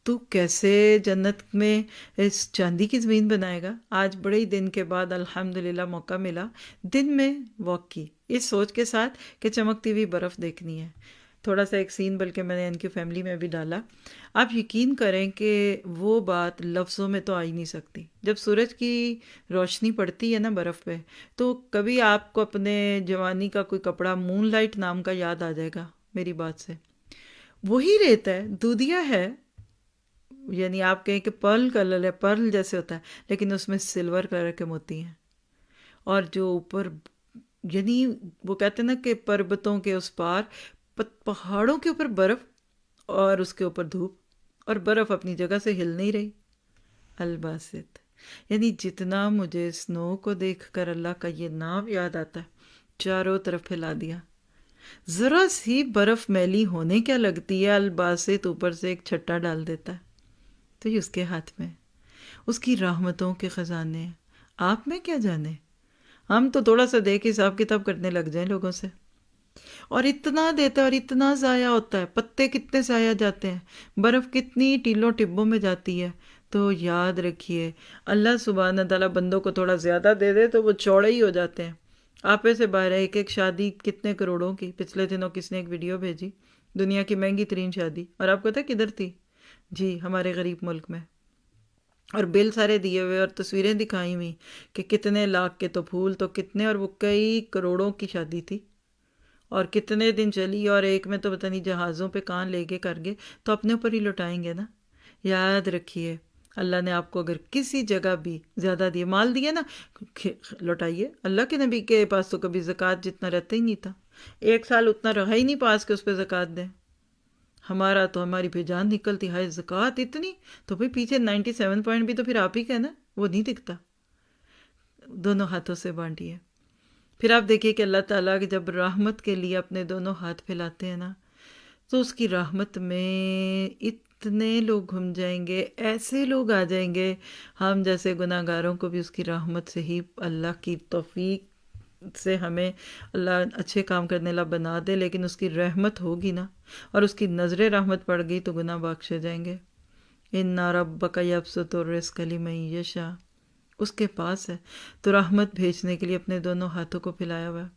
تو کیسے جنت میں اس چاندی کی زمین بنائے گا. آج بڑے ہی دن کے بعد الحمدللہ موقع ملا دن میں واک کی، اس سوچ کے ساتھ کہ چمکتی ہوئی برف دیکھنی ہے. تھوڑا سا ایک سین بلکہ میں نے ان کی فیملی میں بھی ڈالا. آپ یقین کریں کہ وہ بات لفظوں میں تو آ ہی نہیں سکتی. جب سورج کی روشنی پڑتی ہے نا برف پہ، تو کبھی آپ کو اپنے جوانی کا کوئی کپڑا مون لائٹ نام کا یاد آ جائے گا میری بات سے. وہی ریت ہے، دودھیا ہے، یعنی آپ کہیں کہ پرل کلر ہے، پرل جیسے ہوتا ہے، لیکن اس میں سلور کلر کے موتی ہیں. اور جو اوپر یعنی وہ کہتے ہیں نا کہ پربتوں کے اس پار، پہاڑوں کے اوپر برف اور اس کے اوپر دھوپ، اور برف اپنی جگہ سے ہل نہیں رہی. الباسط یعنی جتنا مجھے سنو کو دیکھ کر اللہ کا یہ نام یاد آتا ہے، چاروں طرف پھیلا دیا. ذرا سی برف میلی ہونے کیا لگتی ہے، الباسط اوپر سے ایک چھٹا ڈال دیتا ہے. تو یہ اس کے ہاتھ میں، اس کی رحمتوں کے خزانے ہیں. آپ میں کیا جانے، ہم تو تھوڑا سا دیکھ حساب کتاب کرنے لگ جائیں لوگوں سے، اور اتنا دیتا ہے اور اتنا ضائع ہوتا ہے. پتے کتنے ضائع جاتے ہیں، برف کتنی ٹیلوں ٹبوں میں جاتی ہے. تو یاد رکھیے اللہ سبحانہ تعالیٰ بندوں کو تھوڑا زیادہ دے دے تو وہ چوڑے ہی ہو جاتے ہیں. آپ سے باہر ایک ایک شادی کتنے کروڑوں کی، پچھلے دنوں کس نے ایک ویڈیو بھیجی، دنیا کی مہنگی ترین شادی، اور آپ کو پتہ کدھر تھی؟ جی ہمارے غریب ملک میں. اور بل سارے دیے ہوئے اور تصویریں دکھائی ہوئی کہ کتنے لاکھ کے تو پھول تو کتنے، اور وہ کئی کروڑوں کی شادی تھی اور کتنے دن چلی، اور ایک میں تو پتہ نہیں جہازوں پہ کہاں لے کے کر گئے. تو اپنے اوپر ہی لوٹائیں گے نا. یاد رکھیے اللہ نے آپ کو اگر کسی جگہ بھی زیادہ دیے، مال دیے نا، لوٹائیے. اللہ کے نبی کے پاس تو کبھی زکوٰۃ جتنا رہتا ہی نہیں تھا، 1 سال اتنا رہا ہی نہیں پاس کہ اس پہ زکوٰۃ دیں. ہمارا تو ہماری پہ جان نکلتی ہے زکوٰۃ اتنی، تو پھر پیچھے 97 پوائنٹ بھی تو پھر آپ ہی کا ہے نا، وہ نہیں دکھتا. دونوں ہاتھوں سے بانٹیے. پھر آپ دیکھیے کہ اللہ تعالیٰ کی جب رحمت کے لیے اپنے دونوں ہاتھ پھیلاتے ہیں نا، تو اس کی رحمت میں اتنے لوگ گھم جائیں گے، ایسے لوگ آ جائیں گے. ہم جیسے گناہ گاروں کو بھی اس کی رحمت سے ہی، اللہ کی توفیق سے ہمیں اللہ اچھے کام کرنے والا بنا دے، لیکن اس کی رحمت ہوگی نا اور اس کی نظر رحمت پڑ گئی تو گناہ بخشے جائیں گے. اِنَّ رَبَّكَ يَبْسُطُ الرِّزْقَ لِمَن يَشَاءُ، اس کے پاس ہے تو رحمت بھیجنے کے لیے اپنے دونوں ہاتھوں کو پھیلایا ہوا ہے.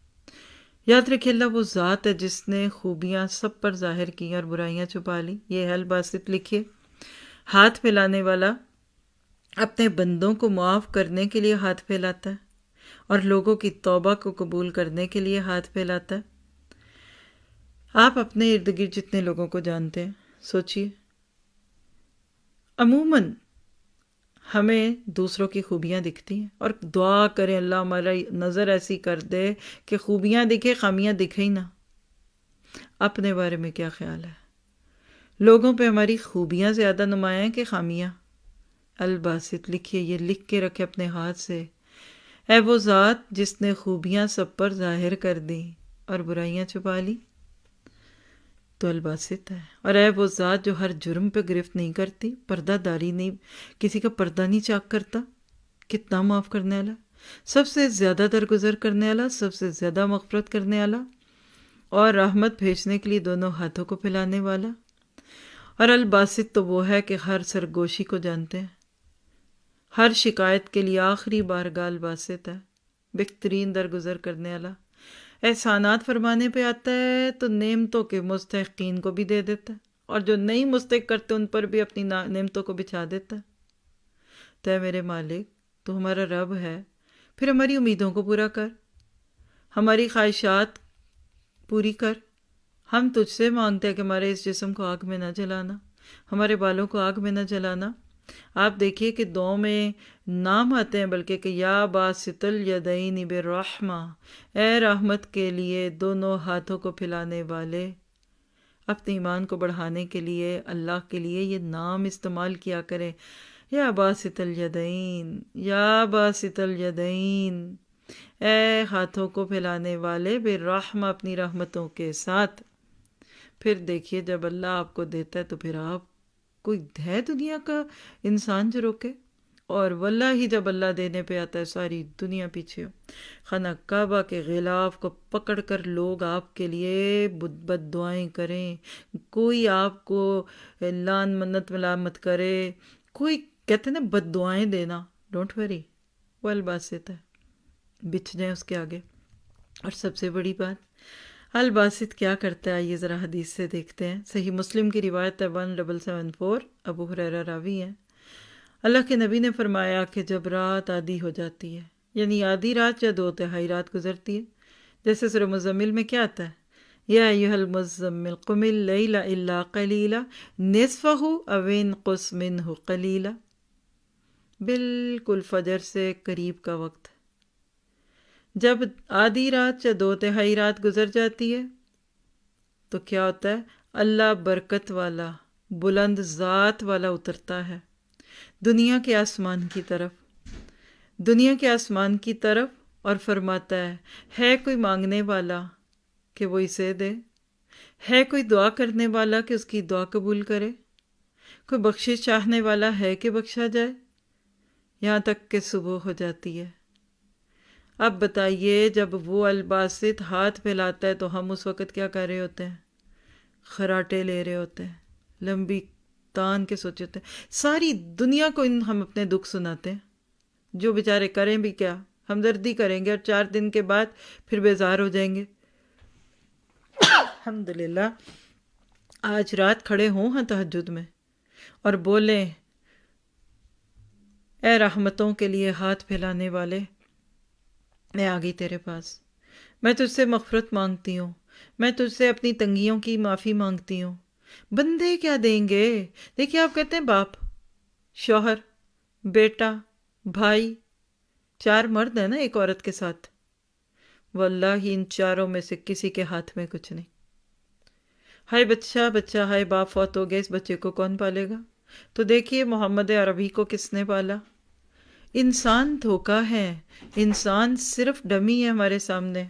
یاد رکھیے اللہ وہ ذات ہے جس نے خوبیاں سب پر ظاہر کی اور برائیاں چھپا لی. یہ ہے الباسط. لکھیے ہاتھ پھیلانے والا اپنے بندوں کو معاف کرنے کے لیے ہاتھ پھیلاتا ہے اور لوگوں کی توبہ کو قبول کرنے کے لیے ہاتھ پھیلاتا ہے. آپ اپنے ارد گرد جتنے لوگوں کو جانتے ہیں، سوچیے عموماً ہمیں دوسروں کی خوبیاں دکھتی ہیں اور دعا کریں اللہ ہماری نظر ایسی کر دے کہ خوبیاں دکھے، خامیاں دکھے ہی نہ. اپنے بارے میں کیا خیال ہے؟ لوگوں پہ ہماری خوبیاں زیادہ نمایاں ہیں کہ خامیاں؟ الباسط. لکھیے، یہ لکھ کے رکھے اپنے ہاتھ سے. اے وہ ذات جس نے خوبیاں سب پر ظاہر کر دی اور برائیاں چھپا لی، تو الباسط ہے. اور اے وہ ذات جو ہر جرم پہ گرفت نہیں کرتی، پردہ داری نہیں، کسی کا پردہ نہیں چاک کرتا، کتنا معاف کرنے والا. سب سے زیادہ درگزر کرنے والا، سب سے زیادہ مغفرت کرنے والا، اور رحمت بھیجنے کے لیے دونوں ہاتھوں کو پھیلانے والا۔ اور الباسط تو وہ ہے کہ ہر سرگوشی کو جانتے ہیں، ہر شکایت کے لیے آخری بارگاہ الباسط ہے، بہترین درگزر کرنے والا۔ احسانات فرمانے پہ آتا ہے تو نعمتوں کے مستحقین کو بھی دے دیتا ہے، اور جو نہیں مستحق کرتے ان پر بھی اپنی نعمتوں کو بچھا دیتا ہے۔ تو اے میرے مالک، تو ہمارا رب ہے، پھر ہماری امیدوں کو پورا کر، ہماری خواہشات پوری کر۔ ہم تجھ سے مانگتے ہیں کہ ہمارے اس جسم کو آگ میں نہ جلانا، ہمارے بالوں کو آگ میں نہ جلانا۔ آپ دیکھیے کہ دعاؤں میں نام آتے ہیں بلکہ کہ یا باسط الیدین بالرحمہ، اے رحمت کے لیے دونوں ہاتھوں کو پھیلانے والے۔ اپنے ایمان کو بڑھانے کے لیے اللہ کے لیے یہ نام استعمال کیا کریں، یا باسط الیدین، یا باسط الیدین، اے ہاتھوں کو پھیلانے والے، بالرحمہ، اپنی رحمتوں کے ساتھ۔ پھر دیکھیے جب اللہ آپ کو دیتا ہے تو پھر آپ، کوئی ہے دنیا کا انسان جو روکے؟ اور واللہ ہی جب اللہ دینے پہ آتا ہے ساری دنیا پیچھے ہو۔ خانہ کعبہ کے غلاف کو پکڑ کر لوگ آپ کے لیے بد دعائیں کریں، کوئی آپ کو لان منت ملامت کرے، کوئی کہتے ہیں نا بد دعائیں دینا، ڈونٹ وری، وہ الباسط ہے، بچھ جائیں اس کے آگے۔ اور سب سے بڑی بات، الباسط کیا کرتا ہے، یہ ذرا حدیث سے دیکھتے ہیں۔ صحیح مسلم کی روایت ہے 1774، ابو ہریرہ راوی ہیں۔ اللہ کے نبی نے فرمایا کہ جب رات آدھی ہو جاتی ہے، یعنی آدھی رات یا 2/3 رات گزرتی ہے، جیسے سورہ مزمل میں کیا آتا ہے، یا ایھا المزمل قم اللیل الا قلیلا نصفہ او انقص منہ قلیلا، بالکل فجر سے قریب کا وقت۔ جب آدھی رات یا 2/3 رات گزر جاتی ہے تو کیا ہوتا ہے، اللہ برکت والا، بلند ذات والا اترتا ہے دنیا کے آسمان کی طرف، دنیا کے آسمان کی طرف، اور فرماتا ہے کوئی مانگنے والا کہ وہ اسے دے، ہے کوئی دعا کرنے والا کہ اس کی دعا قبول کرے، کوئی بخشش چاہنے والا ہے کہ بخشا جائے، یہاں تک کہ صبح ہو جاتی ہے۔ اب بتائیے جب وہ الباسط ہاتھ پھیلاتا ہے تو ہم اس وقت کیا کر رہے ہوتے ہیں؟ خراٹے لے رہے ہوتے ہیں، لمبی تان کے سوچے ہوتے ہیں، ساری دنیا کو ہم اپنے دکھ سناتے ہیں، جو بیچارے کریں بھی کیا، ہمدردی کریں گے اور 4 دن کے بعد پھر بیزار ہو جائیں گے۔ الحمدللہ آج رات کھڑے ہوں ہاں تہجد میں اور بولیں، اے رحمتوں کے لیے ہاتھ پھیلانے والے، میں آ گئی تیرے پاس، میں تجھ سے مغفرت مانگتی ہوں، میں تجھ سے اپنی تنگیوں کی معافی مانگتی ہوں۔ بندے کیا دیں گے؟ دیکھیے آپ کہتے ہیں باپ، شوہر، بیٹا، بھائی، 4 مرد ہیں نا ایک عورت کے ساتھ، واللہ ان چاروں میں سے کسی کے ہاتھ میں کچھ نہیں۔ ہائے بچہ، ہائے باپ فوت ہو گیا، اس بچے کو کون پالے گا؟ تو دیکھیے محمد عربی کو کس نے پالا؟ انسان دھوکا ہے، انسان صرف ڈمی ہے ہمارے سامنے۔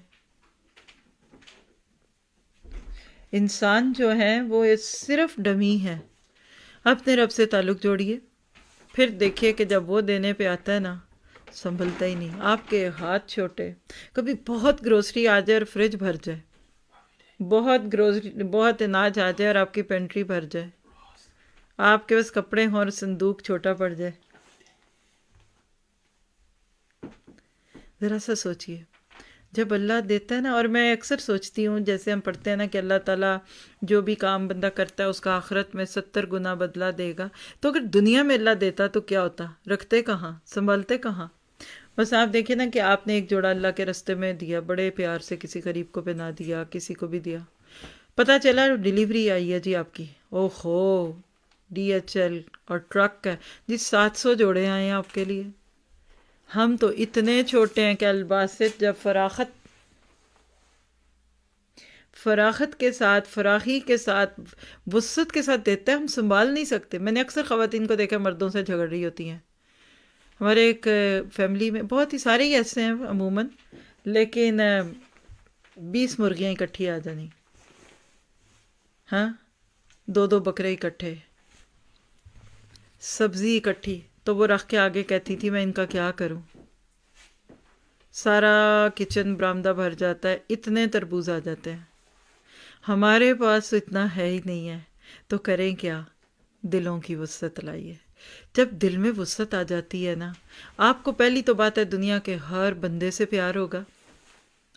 انسان جو ہے وہ صرف ڈمی ہے۔ اپنے رب سے تعلق جوڑیے، پھر دیکھیے کہ جب وہ دینے پہ آتا ہے نا، سنبھلتا ہی نہیں، آپ کے ہاتھ چھوٹے۔ کبھی بہت گروسری آ جائے اور فریج بھر جائے، بہت اناج آ جائے اور آپ کی پینٹری بھر جائے، آپ کے پاس کپڑے ہوں اور صندوق چھوٹا پڑ جائے، ذرا سا سوچئے۔ جب اللہ دیتا ہے نا، اور میں اکثر سوچتی ہوں جیسے ہم پڑھتے ہیں نا کہ اللہ تعالیٰ جو بھی کام بندہ کرتا ہے اس کا آخرت میں 70 گنا بدلہ دے گا، تو اگر دنیا میں اللہ دیتا تو کیا ہوتا؟ رکھتے کہاں، سنبھالتے کہاں؟ بس آپ دیکھیں نا کہ آپ نے ایک جوڑا اللہ کے رستے میں دیا، بڑے پیار سے کسی غریب کو پہنا دیا، کسی کو بھی دیا، پتہ چلا ڈیلیوری آئی ہے جی آپ کی، اوہ ہو DHL اور ٹرک ہے جی، 700 جوڑے آئے ہیں آپ کے لیے۔ ہم تو اتنے چھوٹے ہیں کہ الباسط جب فراخت کے ساتھ، فراخی کے ساتھ، وسعت کے ساتھ دیتا ہے، ہم سنبھال نہیں سکتے۔ میں نے اکثر خواتین کو دیکھا مردوں سے جھگڑ رہی ہوتی ہیں۔ ہمارے ایک فیملی میں بہت ہی سارے ہی ایسے ہیں عموماً، لیکن 20 مرغیاں اکٹھی آ جانی، ہاں 2 بکرے اکٹھے، سبزی اکٹھی، تو وہ رکھ کے آگے کہتی تھی میں ان کا کیا کروں؟ سارا کچن برآمدہ بھر جاتا ہے، اتنے تربوز آ جاتے ہیں. ہمارے پاس اتنا ہے ہی نہیں ہے، تو کریں کیا؟ دلوں کی وسعت لائیے. جب دل میں وسعت آ جاتی ہے نا، آپ کو پہلی تو بات ہے دنیا کے ہر بندے سے پیار ہوگا.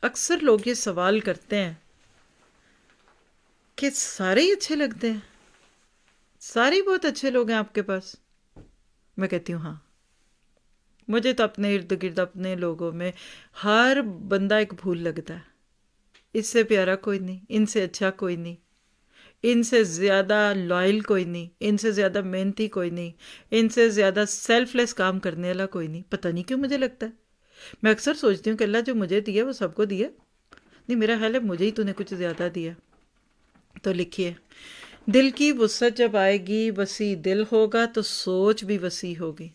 اکثر لوگ یہ سوال کرتے ہیں کہ سارے ہی اچھے لگتے ہیں، سارے ہی بہت اچھے لوگ ہیں آپ کے پاس. میں کہتی ہوں ہاں، مجھے تو اپنے ارد گرد اپنے لوگوں میں ہر بندہ ایک پھول لگتا ہے. اس سے پیارا کوئی نہیں، ان سے اچھا کوئی نہیں، ان سے زیادہ لائل کوئی نہیں، ان سے زیادہ محنتی کوئی نہیں، ان سے زیادہ سیلف لیس کام کرنے والا کوئی نہیں. پتہ نہیں کیوں مجھے لگتا ہے، میں اکثر سوچتی ہوں کہ اللہ جو مجھے دیا وہ سب کو دیا نہیں، میرا خیال ہے مجھے ہی تو نے کچھ زیادہ دیا. تو لکھیے، دل کی وسعت جب آئے گی، وسیع دل ہوگا تو سوچ بھی وسیع ہوگی.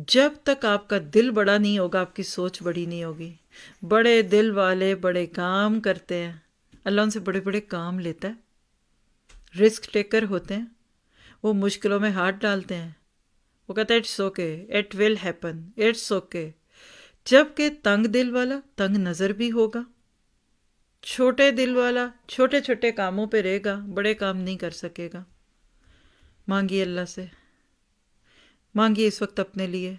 جب تک آپ کا دل بڑا نہیں ہوگا آپ کی سوچ بڑی نہیں ہوگی. بڑے دل والے بڑے کام کرتے ہیں، اللہ ان سے بڑے بڑے کام لیتا ہے. رسک ٹیکر ہوتے ہیں، وہ مشکلوں میں ہاتھ ڈالتے ہیں، وہ کہتا ہے it's okay, it will happen, it's okay. جبکہ تنگ دل والا تنگ نظر بھی ہوگا، چھوٹے دل والا چھوٹے چھوٹے کاموں پہ رہے گا، بڑے کام نہیں کر سکے گا. مانگیے اللہ سے، مانگیے اس وقت اپنے لیے،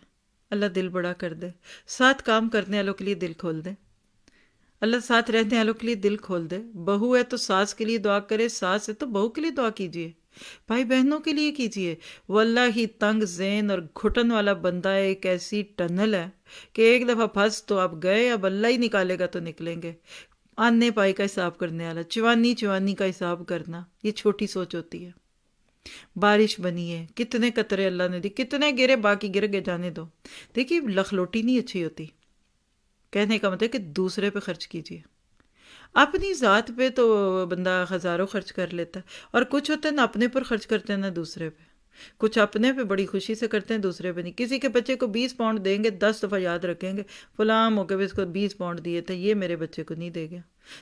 اللہ دل بڑا کر دے. ساتھ کام کرنے والوں کے لیے دل کھول دے، اللہ ساتھ رہنے والوں کے لیے دل کھول دے. بہو ہے تو ساس کے لیے دعا کرے، ساس ہے تو بہو کے لیے دعا کیجیے، بھائی بہنوں کے لیے کیجیے. واللہ ہی تنگ ذہن اور گھٹن والا بندہ ایک ایسی ٹنل ہے کہ ایک دفعہ پھنس تو آپ گئے، اب اللہ ہی نکالے گا تو نکلیں گے. آنے پائی کا حساب کرنے والا، چوانی چوانی کا حساب کرنا، یہ چھوٹی سوچ ہوتی ہے. بارش بنی ہے، کتنے قطرے اللہ نے دی، کتنے گرے، باقی گر کے جانے دو. دیکھیے لکھلوٹی نہیں اچھی ہوتی، کہنے کا مطلب کہ دوسرے پہ خرچ کیجیے. اپنی ذات پہ تو بندہ ہزاروں خرچ کر لیتا ہے، اور کچھ ہوتا ہے نہ اپنے پر خرچ کرتے ہیں نہ دوسرے پہ. کچھ اپنے پہ بڑی خوشی سے کرتے ہیں، دوسرے پہ نہیں. کسی کے بچے کو 20 پاؤنڈ دیں گے، 10 دفعہ یاد رکھیں گے فلاں موقع پہ اس کو 20 پاؤنڈ دیے تھے، یہ میرے بچے کو نہیں دے گیا.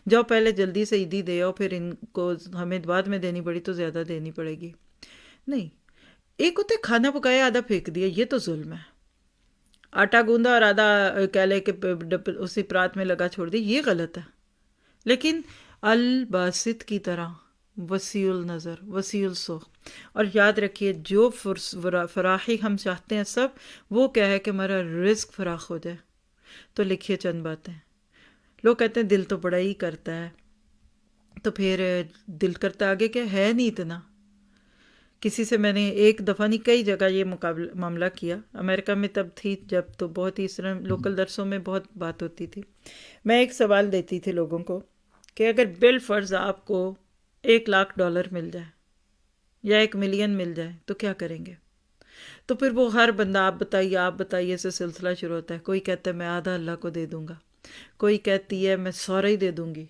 جاؤ پہلے جلدی سے عیدی دے آؤ، پھر ان کو ہمیں بعد میں دینی پڑی تو زیادہ دینی پڑے گی. نہیں، ایک ہوتے کھانا پکایا آدھا پھینک دیا، یہ تو ظلم ہے. آٹا گوندا اور آدھا کہہ لے کہ اسی پرات میں لگا چھوڑ دی، یہ غلط ہے. لیکن الباسط کی طرح وسیع النظر، وسیع السوق. اور یاد رکھیے جو فراخی ہم چاہتے ہیں سب، وہ کیا ہے کہ ہمارا رزق فراخ ہو جائے. تو لکھیے چند باتیں. لوگ کہتے ہیں دل تو بڑا ہی کرتا ہے، تو پھر دل کرتا آگے کیا ہے نہیں اتنا. کسی سے میں نے ایک دفعہ نہیں کئی جگہ یہ معاملہ کیا. امریکہ میں تب تھی جب تو بہت ہی اس طرح لوکل درسوں میں بہت بات ہوتی تھی. میں ایک سوال دیتی تھی لوگوں کو کہ اگر بالفرض آپ کو $1,00,000 مل جائے یا 1 ملین مل جائے تو کیا کریں گے؟ تو پھر وہ ہر بندہ آپ بتائیے سے سلسلہ شروع ہوتا ہے. کوئی کہتا ہے میں آدھا اللہ کو دے دوں گا، کوئی کہتی ہے میں سارا ہی دے دوں گی،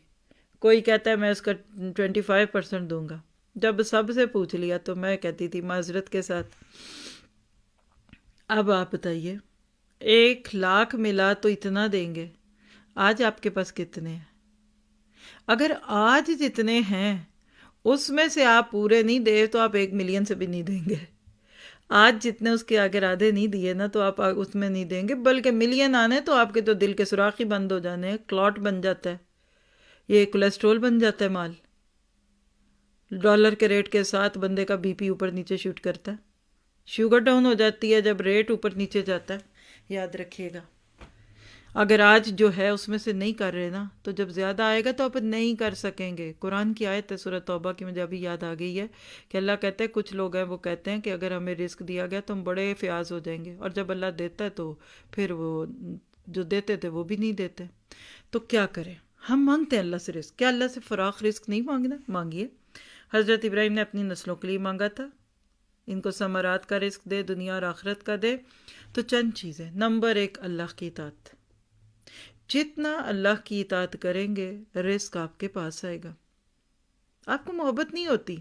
کوئی کہتا ہے میں اس کا 25% دوں گا. جب سب سے پوچھ لیا تو میں کہتی تھی معذرت کے ساتھ، اب آپ بتائیے 1,00,000 ملا تو اتنا دیں گے، آج آپ کے پاس کتنے ہیں؟ اگر آج جتنے ہیں اس میں سے آپ پورے نہیں دے تو آپ 1 ملین سے بھی نہیں دیں گے. آج جتنے اس کے آگے آدھے نہیں دیے نا تو آپ اس میں نہیں دیں گے، بلکہ ملین آنے تو آپ کے تو دل کے سوراخ ہی بند ہو جانے ہیں. کلاٹ بن جاتا ہے، یہ کولیسٹرول بن جاتا ہے. مال ڈالر کے ریٹ کے ساتھ بندے کا بی پی اوپر نیچے شوٹ کرتا ہے، شوگر ڈاؤن ہو جاتی ہے جب ریٹ اوپر نیچے جاتا ہے. یاد رکھیے گا اگر آج جو ہے اس میں سے نہیں کر رہے نا تو جب زیادہ آئے گا تو آپ نہیں کر سکیں گے. قرآن کی آیت ہے سورۃ توبہ کی، مجھے ابھی یاد آ گئی ہے کہ اللہ کہتے ہیں کچھ لوگ ہیں وہ کہتے ہیں کہ اگر ہمیں رزق دیا گیا تو ہم بڑے فیاض ہو جائیں گے، اور جب اللہ دیتا ہے تو پھر وہ جو دیتے تھے وہ بھی نہیں دیتے. تو کیا کریں؟ ہم مانگتے ہیں اللہ سے رزق، کیا اللہ سے فراخ رزق نہیں مانگنا؟ مانگیے. حضرت ابراہیم نے اپنی نسلوں کے لیے مانگا تھا ان کو ثمرات کا رزق دے، دنیا اور آخرت کا دے. تو چند چیزیں. نمبر 1 اللہ کی اطاعت. جتنا اللہ کی اطاعت کریں گے رزق آپ کے پاس آئے گا. آپ کو محبت نہیں ہوتی،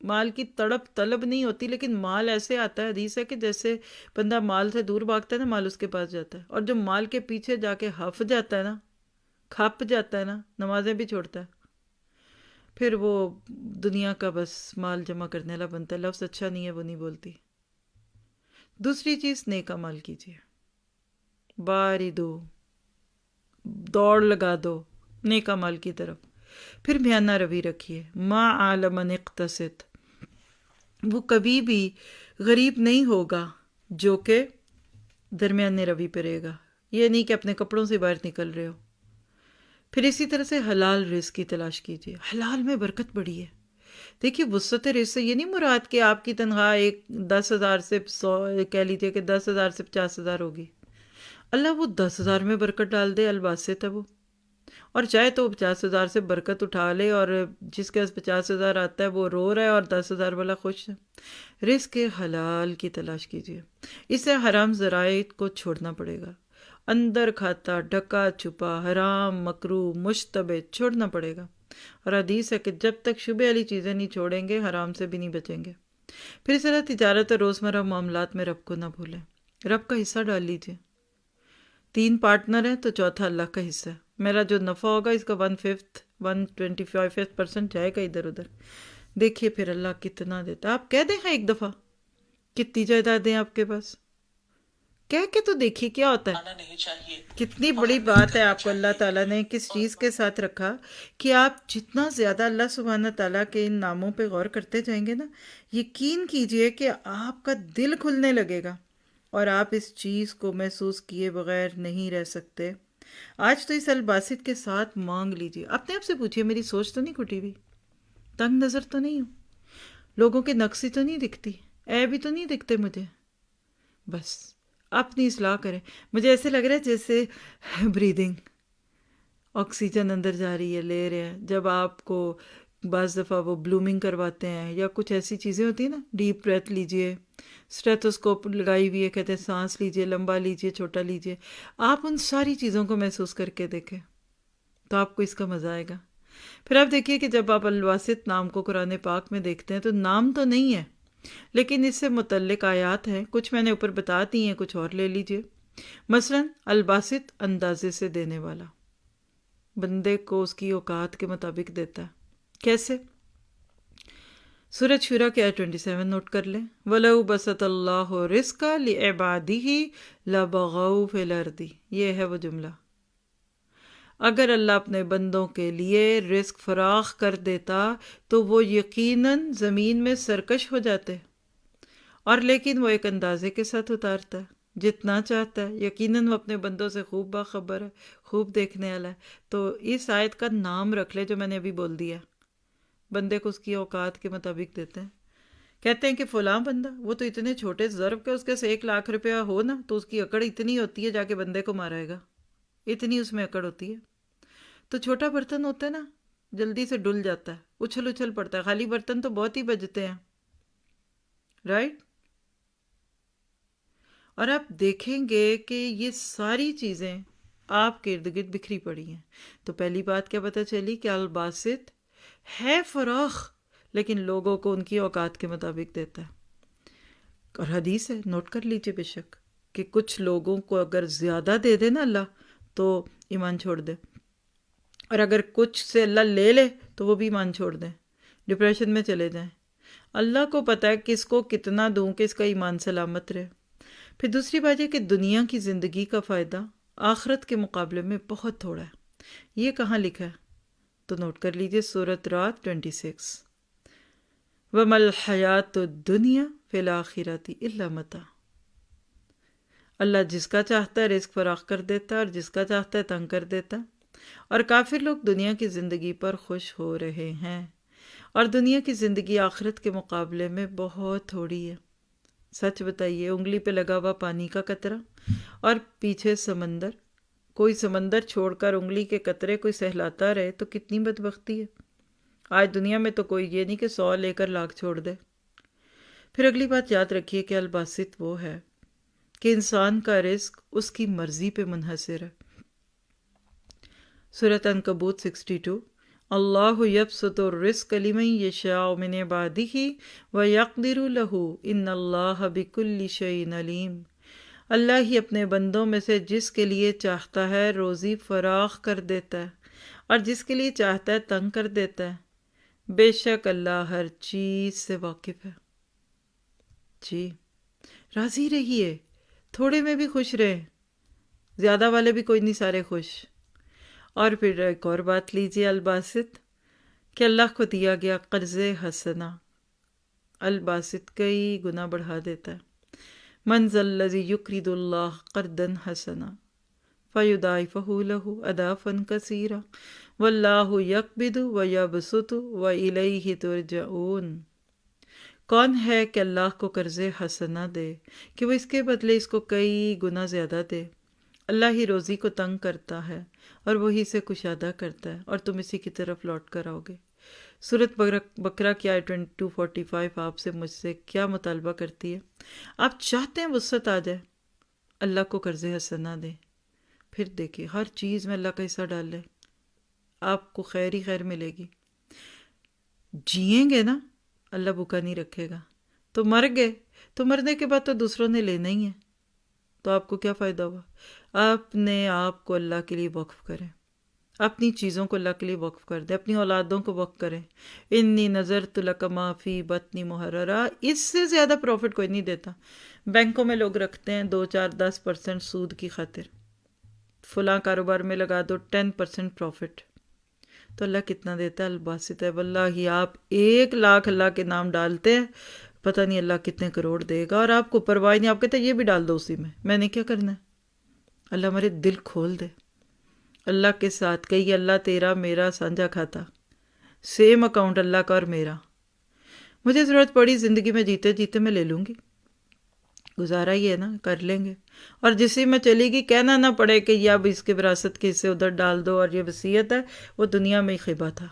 مال کی تڑپ طلب نہیں ہوتی، لیکن مال ایسے آتا ہے، حدیث ہے کہ جیسے بندہ مال سے دور بھاگتا ہے نا مال اس کے پاس جاتا ہے، اور جو مال کے پیچھے جا کے ہف جاتا ہے نا، کھپ جاتا ہے نا، نمازیں بھی چھوڑتا ہے، پھر وہ دنیا کا بس مال جمع کرنے والا بنتا ہے. لفظ اچھا نہیں ہے وہ نہیں بولتی. دوسری چیز نیک عمل کیجیے. باری دو دوڑ لگا دو نیک اعمال کی طرف. پھر میانہ روی رکھیے. ما عالم من اقتصد، وہ کبھی بھی غریب نہیں ہوگا جو کہ درمیانے روی پہ رہے گا. یہ نہیں کہ اپنے کپڑوں سے باہر نکل رہے ہو. پھر اسی طرح سے حلال رزق کی تلاش کیجیے. حلال میں برکت بڑی ہے. دیکھیے وسعت رزق سے یہ نہیں مراد کہ آپ کی تنخواہ 10,000 سے 100 کہہ لیجیے کہ 10,000 سے 50,000 ہوگی. اللہ وہ 10,000 میں برکت ڈال دے، الباسط ہے وہ. اور چاہے تو 50,000 سے برکت اٹھا لے، اور جس کے پاس 50,000 آتا ہے وہ رو رہا ہے اور 10,000 والا خوش ہے. رزق حلال کی تلاش کیجیے. اس سے حرام ذرائع کو چھوڑنا پڑے گا. اندر کھاتا ڈھکا چھپا حرام مکروہ مشتبہ چھوڑنا پڑے گا. اور حدیث ہے کہ جب تک شبہ والی چیزیں نہیں چھوڑیں گے حرام سے بھی نہیں بچیں گے. پھر اس طرح تجارت اور روزمرہ معاملات میں رب کو نہ بھولیں. رب کا حصہ ڈال لیجیے. 3 پارٹنر ہیں تو چوتھا اللہ کا حصہ ہے. میرا جو نفع ہوگا اس کا 1/5 جائے گا ادھر ادھر. دیکھیے پھر اللہ کتنا دیتا. آپ کہہ دیں ایک دفعہ کتنی جائیدادیں آپ کے پاس، کہہ کے تو دیکھیے کیا ہوتا ہے. کتنی بڑی بات ہے آپ کو اللہ تعالیٰ نے کس چیز کے ساتھ رکھا کہ آپ جتنا زیادہ اللہ سبحانہ تعالیٰ کے ان ناموں پہ غور کرتے جائیں گے نا، یقین کیجئے کہ آپ کا دل کھلنے لگے گا اور آپ اس چیز کو محسوس کیے بغیر نہیں رہ سکتے. آج تو اس الباسط کے ساتھ مانگ لیجئے. اپنے آپ سے پوچھئے میری سوچ تو نہیں کھٹی ہوئی، تنگ نظر تو نہیں ہوں، لوگوں کے نقصی تو نہیں دکھتی، عیب ہی تو نہیں دکھتے مجھے. بس اپنی اصلاح کریں. مجھے ایسے لگ رہا ہے جیسے بریدنگ، آکسیجن اندر جا رہی ہے، لے رہے ہیں. جب آپ کو بعض دفعہ وہ بلومنگ کرواتے ہیں یا کچھ ایسی چیزیں ہوتی ہیں نا، ڈیپ بریتھ لیجئے، اسٹیتھوسکوپ لگائی ہوئی ہے، کہتے ہیں سانس لیجئے، لمبا لیجئے، چھوٹا لیجئے. آپ ان ساری چیزوں کو محسوس کر کے دیکھیں تو آپ کو اس کا مزہ آئے گا. پھر آپ دیکھیے کہ جب آپ الواسط نام کو قرآن پاک میں دیکھتے ہیں تو نام تو نہیں ہے لیکن اس سے متعلق آیات ہیں. کچھ میں نے اوپر بتا دی ہیں، کچھ اور لے لیجئے. مثلا الباسط اندازے سے دینے والا، بندے کو اس کی اوقات کے مطابق دیتا ہے. کیسے؟ سورۃ شورى کے آیت 27 نوٹ کر لیں. وَلَوْ بَسَطَ اللَّهُ رِزْقَ لِعِبَادِهِ لَبَغَوْا فِي الْأَرْضِ. یہ ہے وہ جملہ. اگر اللہ اپنے بندوں کے لیے رزق فراخ کر دیتا تو وہ یقیناً زمین میں سرکش ہو جاتے، اور لیکن وہ ایک اندازے کے ساتھ اتارتا ہے جتنا چاہتا ہے. یقیناً وہ اپنے بندوں سے خوب باخبر ہے، خوب دیکھنے والا ہے. تو اس آیت کا نام رکھ لے جو میں نے ابھی بول دیا. بندے کو اس کی اوقات کے مطابق دیتے ہیں. کہتے ہیں کہ فلاں بندہ وہ تو اتنے چھوٹے ضرب کے اس کے 1,00,000 روپیہ ہو نا تو اس کی اکڑ اتنی ہوتی ہے جا کے بندے کو مارائے گا، اتنی اس میں اکڑ ہوتی ہے. تو چھوٹا برتن ہوتا ہے نا جلدی سے ڈل جاتا ہے، اچھل اچھل پڑتا ہے. خالی برتن تو بہت ہی بجتے ہیں، رائٹ؟ اور آپ دیکھیں گے کہ یہ ساری چیزیں آپ کے ارد گرد بکھری پڑی ہیں. تو پہلی بات کیا پتہ چلی کہ الباسط ہے فراخ لیکن لوگوں کو ان کی اوقات کے مطابق دیتا ہے. اور حدیث ہے، نوٹ کر لیجئے بے شک، کہ کچھ لوگوں کو اگر زیادہ دے دے نا اللہ تو ایمان چھوڑ دے، اور اگر کچھ سے اللہ لے لے تو وہ بھی ایمان چھوڑ دیں، ڈپریشن میں چلے جائیں. اللہ کو پتہ ہے کس کو کتنا دوں کہ اس کا ایمان سلامت رہے. پھر دوسری بات یہ کہ دنیا کی زندگی کا فائدہ آخرت کے مقابلے میں بہت تھوڑا ہے. یہ کہاں لکھا ہے؟ تو نوٹ کر لیجئے سورۃ رات 26. وَمَا الْحَيَاةُ الدُّنْيَا فِي الْآخِرَةِ إِلَّا مَتَاعٌ. اللہ جس کا چاہتا ہے رزق فراخ کر دیتا ہے اور جس کا چاہتا ہے تنگ کر دیتا ہے. اور کافر لوگ دنیا کی زندگی پر خوش ہو رہے ہیں، اور دنیا کی زندگی آخرت کے مقابلے میں بہت تھوڑی ہے. سچ بتائیے، انگلی پہ لگا ہوا پانی کا قطرہ اور پیچھے سمندر، کوئی سمندر چھوڑ کر انگلی کے قطرے کوئی سہلاتا رہے تو کتنی بدبختی ہے. آج دنیا میں تو کوئی یہ نہیں کہ 100 لے کر لاکھ چھوڑ دے. پھر اگلی بات یاد رکھیے کہ الباسط وہ ہے کہ انسان کا رزق اس کی مرضی پہ منحصر ہے. سورۃ عنکبوت 62. اللہ یبسط الرزق لمن یشاء من عبادہ ویقدر لہ ان اللہ بکل شیء علیم. اللہ ہی اپنے بندوں میں سے جس کے لیے چاہتا ہے روزی فراخ کر دیتا ہے اور جس کے لیے چاہتا ہے تنگ کر دیتا ہے. بے شک اللہ ہر چیز سے واقف ہے. جی راضی رہیے، تھوڑے میں بھی خوش رہیں، زیادہ والے بھی کوئی نہیں، سارے خوش. اور پھر ایک اور بات لیجیے الباسط، کہ اللہ کو دیا گیا قرض حسنہ الباسط کئی گنا بڑھا دیتا ہے۔ من ذا الذی یقرض اللہ قرضا حسنا فیضاعفہ لہ اضعافا کثیرا واللہ یقبض ویبسط والیہ ترجعون۔ کون ہے کہ اللہ کو قرض حسنہ دے کہ وہ اس کے بدلے اس کو کئی گنا زیادہ دے؟ اللہ ہی روزی کو تنگ کرتا ہے اور وہی سے کشادہ کرتا ہے، اور تم اسی کی طرف لوٹ کر آؤ گے۔ سورۃ بقرہ کی آیت 2245 آپ سے مجھ سے کیا مطالبہ کرتی ہے؟ آپ چاہتے ہیں وسعت آ جائے، اللہ کو قرض حسنہ دیں، پھر دیکھیں ہر چیز میں اللہ کا حصہ ڈال لیں، آپ کو خیر ہی خیر ملے گی۔ جئیں گے نا، اللہ بھوکا نہیں رکھے گا۔ تو مر گئے تو مرنے کے بعد تو دوسروں نے لینا ہی ہے، تو آپ کو کیا فائدہ ہوا؟ اپنے آپ کو اللہ کے لیے وقف کریں، اپنی چیزوں کو اللہ کے لیے وقف کر دیں، اپنی اولادوں کو وقف کریں۔ انی نظرت لک ما فی بطنی محررا، اس سے زیادہ پروفٹ کوئی نہیں دیتا۔ بینکوں میں لوگ رکھتے ہیں 2 4 10% سود کی خاطر، فلاں کاروبار میں لگا دو 10% پروفٹ، تو اللہ کتنا دیتا ہے؟ الباسط ہے واللہ، آپ 1 لاکھ اللہ کے نام ڈالتے ہیں، پتہ نہیں اللہ کتنے کروڑ دے گا، اور آپ کو پرواہ نہیں، آپ کہتے ہیں یہ بھی ڈال دو اسی میں نے کیا کرنا ہے؟ اللہ ہمارے دل کھول دے اللہ کے ساتھ، کہیے اللہ تیرا میرا سانجھا کھاتا، سیم اکاؤنٹ اللہ کا اور میرا، مجھے ضرورت پڑی زندگی میں جیتے جیتے میں لے لوں گی، گزارا ہی ہے نا، کر لیں گے، اور جسی میں چلے گی کہنا نہ پڑے کہ یہ اب اس کے وراثت کے حصے ادھر ڈال دو اور یہ وصیت ہے، وہ دنیا میں ہی خیبہ تھا۔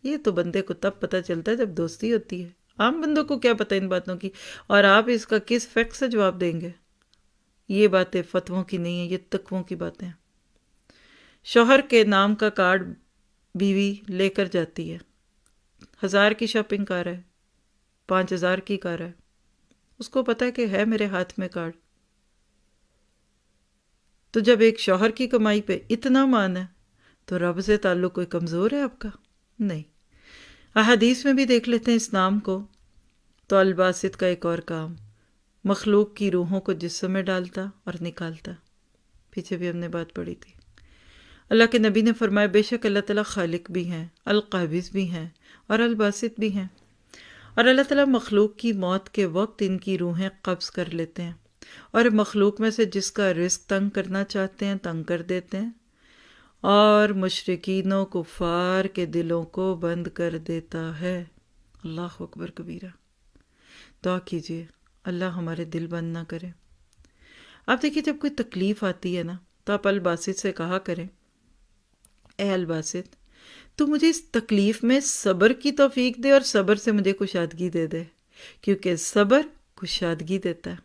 یہ تو بندے کو تب پتہ چلتا ہے جب دوستی ہوتی ہے، عام بندوں کو کیا پتہ ان باتوں کی، اور آپ اس کا کس فیکٹ سے جواب دیں گے؟ یہ باتیں فتووں کی نہیں ہیں، یہ تقووں کی باتیں ہیں۔ شوہر کے نام کا کارڈ بیوی لے کر جاتی ہے، 1000 کی شاپنگ کر رہا ہے، 5000 کی کر رہا ہے، اس کو پتہ ہے کہ ہے میرے ہاتھ میں کارڈ، تو جب ایک شوہر کی کمائی پہ اتنا مان ہے تو رب سے تعلق کوئی کمزور ہے آپ کا؟ نہیں۔ احادیث میں بھی دیکھ لیتے ہیں اس نام کو، تو الباسط کا ایک اور کام، مخلوق کی روحوں کو جسم میں ڈالتا اور نکالتا، پیچھے بھی ہم نے بات پڑھی تھی۔ اللہ کے نبی نے فرمایا بے شک اللہ تعالیٰ خالق بھی ہیں، القابض بھی ہیں اور الباسط بھی ہیں، اور اللہ تعالیٰ مخلوق کی موت کے وقت ان کی روحیں قبض کر لیتے ہیں، اور مخلوق میں سے جس کا رزق تنگ کرنا چاہتے ہیں تنگ کر دیتے ہیں، اور مشرکین و کفار کے دلوں کو بند کر دیتا ہے۔ اللہ اکبر کبیرہ۔ دعا کیجیے اللہ ہمارے دل بند نہ کرے۔ آپ دیکھیے جب کوئی تکلیف آتی ہے نا تو آپ الباسط سے کہا کریں، اے الباسط تو مجھے اس تکلیف میں صبر کی توفیق دے اور صبر سے مجھے کشادگی دے دے، کیونکہ صبر کشادگی دیتا ہے۔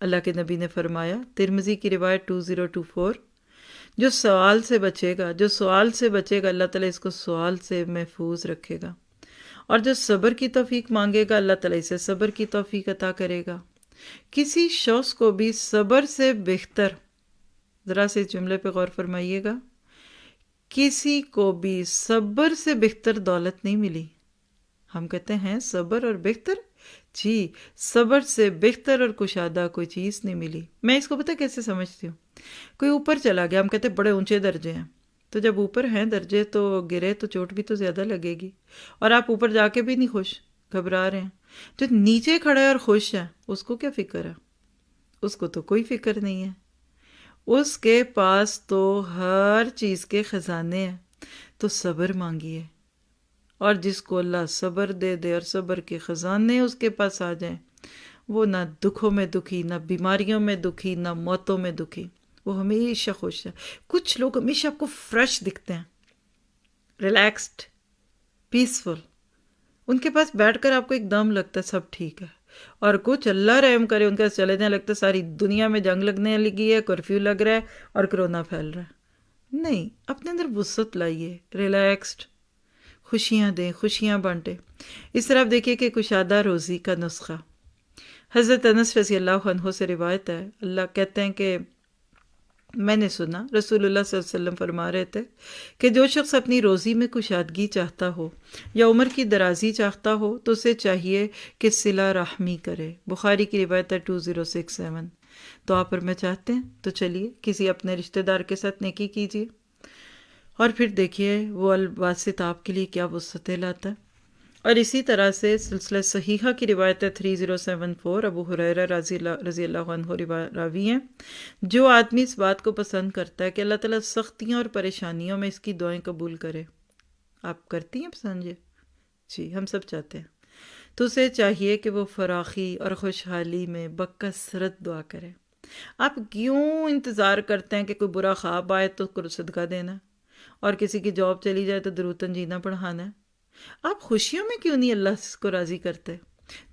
اللہ کے نبی نے فرمایا، ترمذی کی روایت 2024، جو سوال سے بچے گا، جو سوال سے بچے گا اللہ تعالیٰ اس کو سوال سے محفوظ رکھے گا، اور جو صبر کی توفیق مانگے گا اللہ تعالیٰ اسے صبر کی توفیق عطا کرے گا۔ کسی شخص کو بھی صبر سے بہتر، ذرا سے اس جملے پہ غور فرمائیے گا، کسی کو بھی صبر سے بہتر دولت نہیں ملی۔ ہم کہتے ہیں صبر اور بہتر، جی صبر سے بہتر اور کشادہ کوئی چیز نہیں ملی۔ میں اس کو پتہ کیسے سمجھتی ہوں؟ کوئی اوپر چلا گیا، ہم کہتے ہیں بڑے اونچے درجے ہیں، تو جب اوپر ہیں درجے تو گرے تو چوٹ بھی تو زیادہ لگے گی، اور آپ اوپر جا کے بھی نہیں خوش، گھبرا رہے ہیں۔ جو نیچے کھڑا ہے اور خوش ہے اس کو کیا فکر ہے؟ اس کو تو کوئی فکر نہیں ہے، اس کے پاس تو ہر چیز کے خزانے ہیں۔ تو صبر مانگیے، اور جس کو اللہ صبر دے دے اور صبر کے خزانے اس کے پاس آ جائیں، وہ نہ دکھوں میں دکھی، نہ بیماریوں میں دکھی، نہ موتوں میں دکھی، وہ ہمیشہ خوش ہے۔ کچھ لوگ ہمیشہ آپ کو فریش دکھتے ہیں، ریلیکسڈ، پیسفل، ان کے پاس بیٹھ کر آپ کو ایک دم لگتا ہے سب ٹھیک ہے، اور کچھ اللہ رحم کرے ان کے پاس چلے جائیں لگتا ہے ساری دنیا میں جنگ لگنے لگی ہے، کرفیو لگ رہا ہے اور کرونا پھیل رہا ہے۔ نہیں، اپنے اندر وسعت لائیے، ریلیکسڈ، خوشیاں دیں، خوشیاں بانٹیں۔ اس طرح آپ دیکھیے کہ کشادہ روزی کا نسخہ، حضرت انس رضی اللہ عنہ سے روایت ہے، اللہ کہتے ہیں کہ میں نے سنا رسول اللہ صلی اللہ علیہ وسلم فرما رہے تھے کہ جو شخص اپنی روزی میں کشادگی چاہتا ہو یا عمر کی درازی چاہتا ہو تو اسے چاہیے کہ صلہ رحمی کرے۔ بخاری کی روایت ہے 2067۔ تو آپ اور میں چاہتے ہیں تو چلیے کسی اپنے رشتہ دار کے ساتھ نیکی کیجیے، اور پھر دیکھیے وہ الباسط آپ کے لیے کیا وسعتیں لاتا ہے۔ اور اسی طرح سے سلسلہ صحیحہ کی روایت ہے 3074، ابو ہریرہ رضی اللہ عنہ راوی ہیں، جو آدمی اس بات کو پسند کرتا ہے کہ اللہ تعالیٰ سختیوں اور پریشانیوں میں اس کی دعائیں قبول کرے، آپ کرتی ہیں پسند یہ؟ جی ہم سب چاہتے ہیں، تو اسے چاہیے کہ وہ فراخی اور خوشحالی میں بکثرت دعا کرے۔ آپ کیوں انتظار کرتے ہیں کہ کوئی برا خواب آئے تو صدقہ دینا، اور کسی کی جاب چلی جائے تو درود تنجیدہ پڑھانا ہے؟ آپ خوشیوں میں کیوں نہیں اللہ کو راضی کرتے؟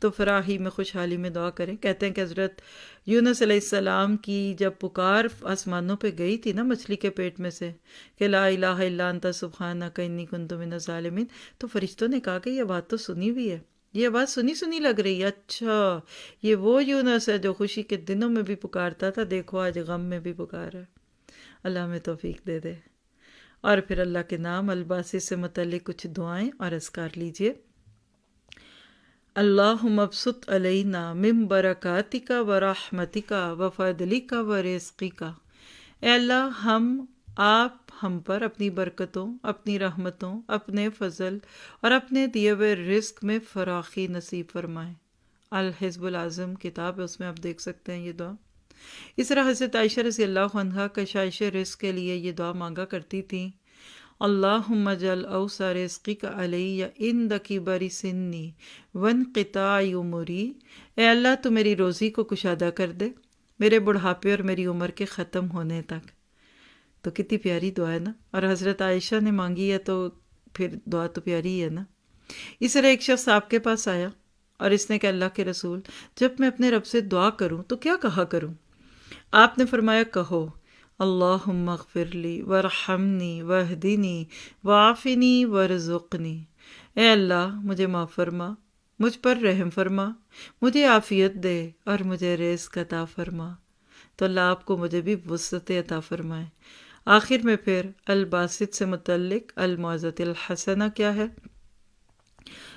تو فراخی میں خوشحالی میں دعا کریں۔ کہتے ہیں کہ حضرت یونس علیہ السلام کی جب پکار آسمانوں پہ گئی تھی نا مچھلی کے پیٹ میں سے کہ لا الہ الا انت سبحانک انی کنت من الظالمین، تو فرشتوں نے کہا کہ یہ بات تو سنی ہوئی ہے، یہ بات سنی سنی لگ رہی ہے، اچھا یہ وہ یونس ہے جو خوشی کے دنوں میں بھی پکارتا تھا، دیکھو آج غم میں بھی پکار ہے۔ اللہ ہمیں توفیق دے دے۔ اور پھر اللہ کے نام الباسط سے متعلق کچھ دعائیں اور اذکار لیجئے۔ اللہم ابسط علینا من برکاتک و رحمتک و فضلک و رزقک، اے اللہ آپ ہم پر اپنی برکتوں، اپنی رحمتوں، اپنے فضل اور اپنے دیے ہوئے رزق میں فراخی نصیب فرمائیں۔ الحزب العظم کتاب ہے، اس میں آپ دیکھ سکتے ہیں یہ دعا۔ اس طرح حضرت عائشہ رضی اللہ عنہا کشائش رزق کے لیے یہ دعا مانگا کرتی تھیں، اللہم اجعل اوسع رزقک علی عند کبر سنی وانقطاع عمری، اے اللہ تو میری روزی کو کشادہ کر دے میرے بڑھاپے اور میری عمر کے ختم ہونے تک۔ تو کتنی پیاری دعا ہے نا، اور حضرت عائشہ نے مانگی ہے تو پھر دعا تو پیاری ہے نا۔ اس طرح ایک شخص آپ کے پاس آیا اور اس نے کہا اللہ کے رسول جب میں اپنے رب سے دعا کروں تو کیا کہا کروں؟ آپ نے فرمایا کہو اللہم اغفر لی ورحمنی واہدنی وعافنی ورزقنی، اے اللہ مجھے معاف فرما، مجھ پر رحم فرما، مجھے عافیت دے اور مجھے رزق عطا فرما۔ تو اللہ آپ کو مجھے بھی وسعت عطا فرمائے۔ آخر میں پھر الباسط سے متعلق الموعظۃ الحسنہ کیا ہے؟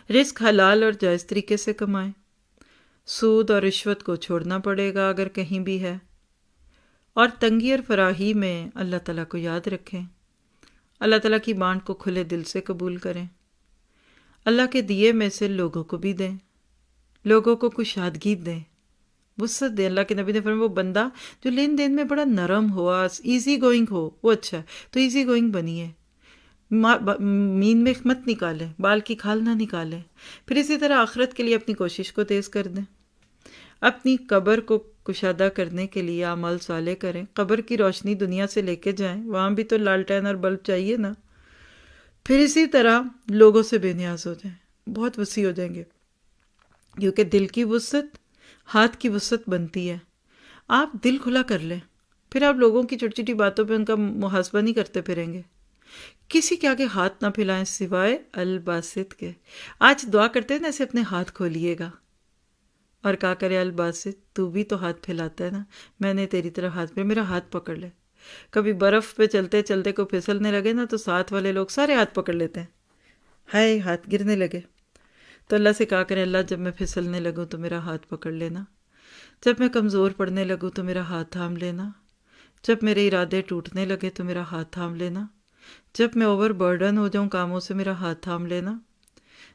رزق حلال اور جائز طریقے سے کمائیں، سود اور رشوت کو چھوڑنا پڑے گا اگر کہیں بھی ہے، اور تنگی اور فراہی میں اللہ تعالیٰ کو یاد رکھیں، اللہ تعالیٰ کی بانٹ کو کھلے دل سے قبول کریں، اللہ کے دیے میں سے لوگوں کو بھی دیں، لوگوں کو کشادگی دیں، وسعت دیں۔ اللہ کے نبی نے فرمایا وہ بندہ جو لین دین میں بڑا نرم ہو، ایزی گوئنگ ہو، وہ اچھا ہے، تو ایزی گوئنگ بنیے، مین میں مت نکالیں، بال کی کھال نہ نکالیں۔ پھر اسی طرح آخرت کے لیے اپنی کوشش کو تیز کر دیں، اپنی قبر کو کشادہ کرنے کے لیے اعمال صالح کریں، قبر کی روشنی دنیا سے لے کے جائیں، وہاں بھی تو لالٹین اور بلب چاہیے نا۔ پھر اسی طرح لوگوں سے بے نیاز ہو جائیں، بہت وسیع ہو جائیں گے، کیونکہ دل کی وسعت ہاتھ کی وسعت بنتی ہے۔ آپ دل کھلا کر لیں، پھر آپ لوگوں کی چھوٹی چھوٹی باتوں پہ ان کا محاسبہ نہیں کرتے پھریں گے۔ کسی کے آگے ہاتھ نہ پھیلائیں سوائے الباسط کے۔ آج دعا کرتے ہیں نا، ایسے اپنے ہاتھ کھولیے گا اور کہا کرے الباسط تو بھی تو ہاتھ پھیلاتا ہے نا، میں نے تیری طرف ہاتھ پہ، میرا ہاتھ پکڑ لے۔ کبھی برف پہ چلتے چلتے کو پھسلنے لگے نا تو ساتھ والے لوگ سارے ہاتھ پکڑ لیتے ہیں، ہائے ہاتھ گرنے لگے، تو اللہ سے کہا کرے اللہ جب میں پھسلنے لگوں تو میرا ہاتھ پکڑ لینا، جب میں کمزور پڑنے لگوں تو میرا ہاتھ تھام لینا، جب میرے ارادے ٹوٹنے لگے تو میرا ہاتھ تھام لینا، جب میں اوور برڈن ہو جاؤں کاموں سے میرا ہاتھ تھام لینا،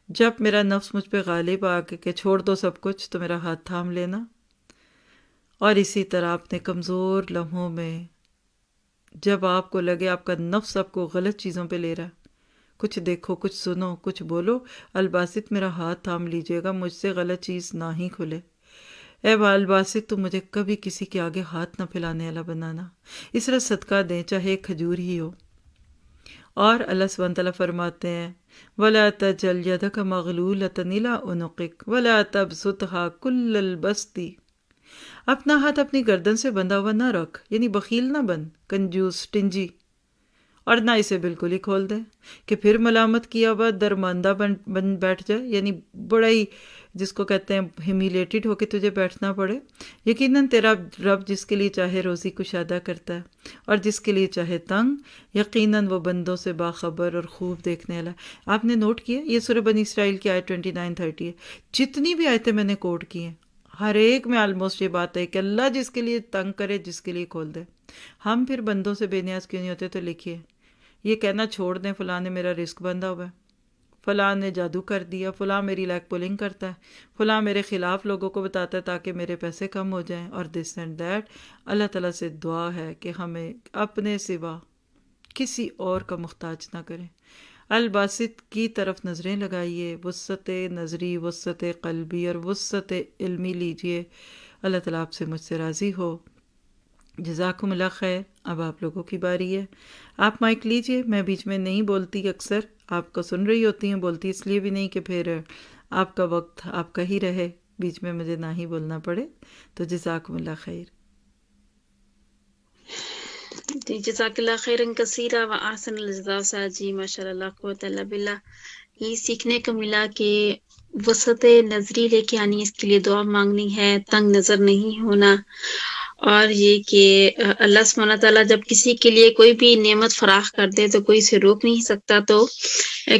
جب میرا نفس مجھ پہ غالب آ کے کہ چھوڑ دو سب کچھ تو میرا ہاتھ تھام لینا۔ اور اسی طرح اپنے کمزور لمحوں میں جب آپ کو لگے آپ کا نفس آپ کو غلط چیزوں پہ لے رہا ہے، کچھ دیکھو، کچھ سنو، کچھ بولو، الباسط میرا ہاتھ تھام لیجئے گا، مجھ سے غلط چیز نہ ہی کھلے۔ اے الباسط تو مجھے کبھی کسی کے آگے ہاتھ نہ پھیلانے والا بنانا۔ اس طرح صدقہ دیں، چاہے ایک کھجور ہی ہو۔ اور اللہ سبحانہ تعالیٰ فرماتے ہیں وَلَا تَجْعَلْ يَدَكَ مَغْلُولَةً إِلَىٰ عُنُقِكَ وَلَا تَبْسُطْهَا كُلَّ الْبَسْطِ، اپنا ہاتھ اپنی گردن سے بندھا ہوا نہ رکھ، یعنی بخیل نہ بن، کنجوس، ٹنجی، اور نہ اسے بالکل ہی کھول دے کہ پھر ملامت کیا ہوا درماندہ بن بیٹھ جائے، یعنی بڑا ہی جس کو کہتے ہیں ہیمیلیٹڈ ہو کے تجھے بیٹھنا پڑے۔ یقیناً تیرا رب جس کے لیے چاہے روزی کشادہ کرتا ہے اور جس کے لیے چاہے تنگ، یقیناً وہ بندوں سے باخبر اور خوب دیکھنے والا ہے۔ آپ نے نوٹ کیا یہ سورہ بنی اسرائیل کی آیت 29-30 ہے، جتنی بھی آیتیں میں نے کوٹ کی ہیں ہر ایک میں آلموسٹ یہ بات ہے کہ اللہ جس کے لیے تنگ کرے، جس کے لیے کھول دے۔ ہم پھر بندوں سے بے نیاز کیوں نہیں ہوتے؟ تو لکھیے یہ کہنا چھوڑ دیں فلاں نے میرا رزق بندھا ہوا ہے، فلاں نے جادو کر دیا، فلاں میری لیگ پولنگ کرتا ہے، فلاں میرے خلاف لوگوں کو بتاتا ہے تاکہ میرے پیسے کم ہو جائیں، اور دس اینڈ دیٹ۔ اللہ تعالیٰ سے دعا ہے کہ ہمیں اپنے سوا کسی اور کا محتاج نہ کریں۔ الباسط کی طرف نظریں لگائیے، وسعت نظری، وسعت قلبی اور وسعت علمی لیجئے۔ اللہ تعالیٰ آپ سے مجھ سے راضی ہو۔ جزاکم اللہ خیر۔ اب آپ لوگوں کی باری ہے، آپ مائک لیجئے۔ میں بیچ میں نہیں بولتی، اکثر آپ کو سن رہی ہوتی ہیں، بولتی اس لیے بھی نہیں کہ پھر آپ کا وقت آپ کا ہی رہے، بیچ میں مجھے نہ ہی بولنا پڑے، تو جزاکم اللہ خیر۔ جی جزاک اللہ خیرن کثیرہ و احسن الجزاء استاذ جی، ماشاء اللہ لا قوت الا باللہ۔ یہ سیکھنے کو ملا کہ وسعت نظری لے کے آنی، اس کے لیے دعا مانگنی ہے، تنگ نظر نہیں ہونا، اور یہ کہ اللہ سبحانہ تعالیٰ جب کسی کے لیے کوئی بھی نعمت فراخ کر دے تو کوئی اسے روک نہیں سکتا، تو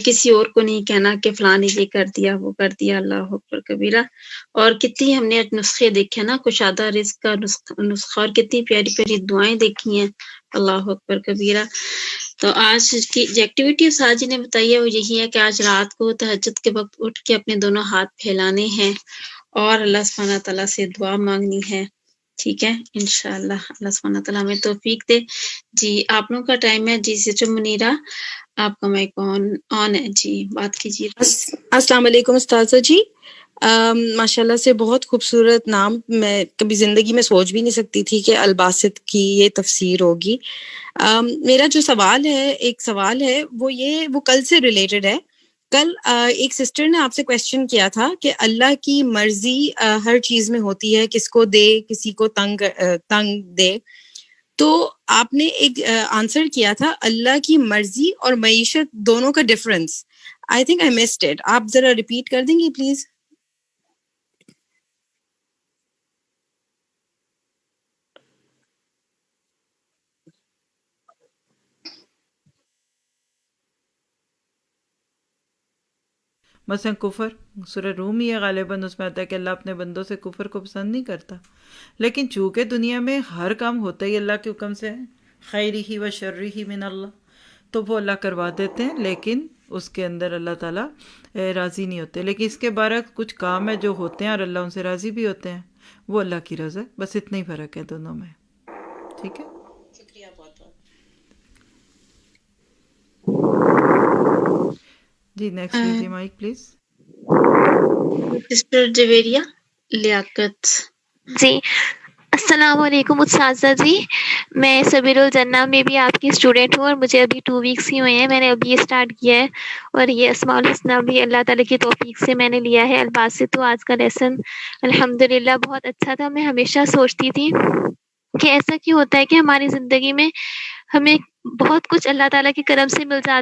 کسی اور کو نہیں کہنا کہ فلاں نے یہ کر دیا وہ کر دیا۔ اللہ اکبر کبیرہ۔ اور کتنی ہم نے نسخے دیکھے نا، کشادہ رزق کا نسخہ، اور کتنی پیاری پیاری دعائیں دیکھی ہیں۔ اللہ اکبر کبیرہ۔ تو آج کی جو ایکٹیویٹی استاد جی نے بتائی ہے وہ یہی ہے کہ آج رات کو تہجد کے وقت اٹھ کے اپنے دونوں ہاتھ پھیلانے ہیں اور اللہ سبحانہ تعالیٰ سے دعا مانگنی ہے، ٹھیک ہے؟ انشاءاللہ اللہ سبحانہ تعالیٰ ہمیں توفیق دے۔ جی آپ لوگوں کا ٹائم ہے، جی سسٹر منیرہ آپ کا مائک آن ہے، جی بات کیجیے۔ السلام علیکم استاذہ جی۔ ماشاءاللہ سے بہت خوبصورت نام، میں کبھی زندگی میں سوچ بھی نہیں سکتی تھی کہ الباسط کی یہ تفسیر ہوگی۔ میرا جو سوال ہے، ایک سوال ہے، وہ کل سے ریلیٹڈ ہے۔ کل ایک سسٹر نے آپ سے کویسچن کیا تھا کہ اللہ کی مرضی ہر چیز میں ہوتی ہے، کس کو دے کسی کو تنگ دے، تو آپ نے ایک آنسر کیا تھا اللہ کی مرضی اور معیشت دونوں کا difference. I think I missed it, آپ ذرا ریپیٹ کر دیں گی پلیز؟ مثلا کفر، سورہ روم ہی ہے غالباً، اس میں آتا ہے کہ اللہ اپنے بندوں سے کفر کو پسند نہیں کرتا، لیکن چونکہ دنیا میں ہر کام ہوتا ہی اللہ کے حکم سے ہے، خیری ہی و شرری ہی من اللہ، تو وہ اللہ کروا دیتے ہیں، لیکن اس کے اندر اللہ تعالیٰ راضی نہیں ہوتے۔ لیکن اس کے برعکس کچھ کام ہے جو ہوتے ہیں اور اللہ ان سے راضی بھی ہوتے ہیں، وہ اللہ کی رضا ہے، بس اتنا ہی فرق ہے دونوں میں، ٹھیک ہے؟ شکریہ بہت بہت۔ جی نیکسٹ لیجیے مائک پلیز۔ سسٹر جویریہ لیاقت۔ جی السلام علیکم استاذہ جی، میں سبیل الجنہ میں بھی آپ کی اسٹوڈنٹ ہوں، اور مجھے ابھی 2 ویکس ہی ہوئے ہیں، میں نے ابھی اسٹارٹ کیا ہے، اور یہ اسماء الحسنہ بھی اللہ تعالیٰ کی توفیق سے میں نے لیا ہے۔ الباسط تو آج کا لیسن الحمدللہ بہت اچھا تھا۔ میں ہمیشہ سوچتی تھی کہ ایسا کیوں ہوتا ہے کہ ہماری زندگی میں ہمیں بہت کچھ اللہ تعالیٰ کے کرم سے مل جاتا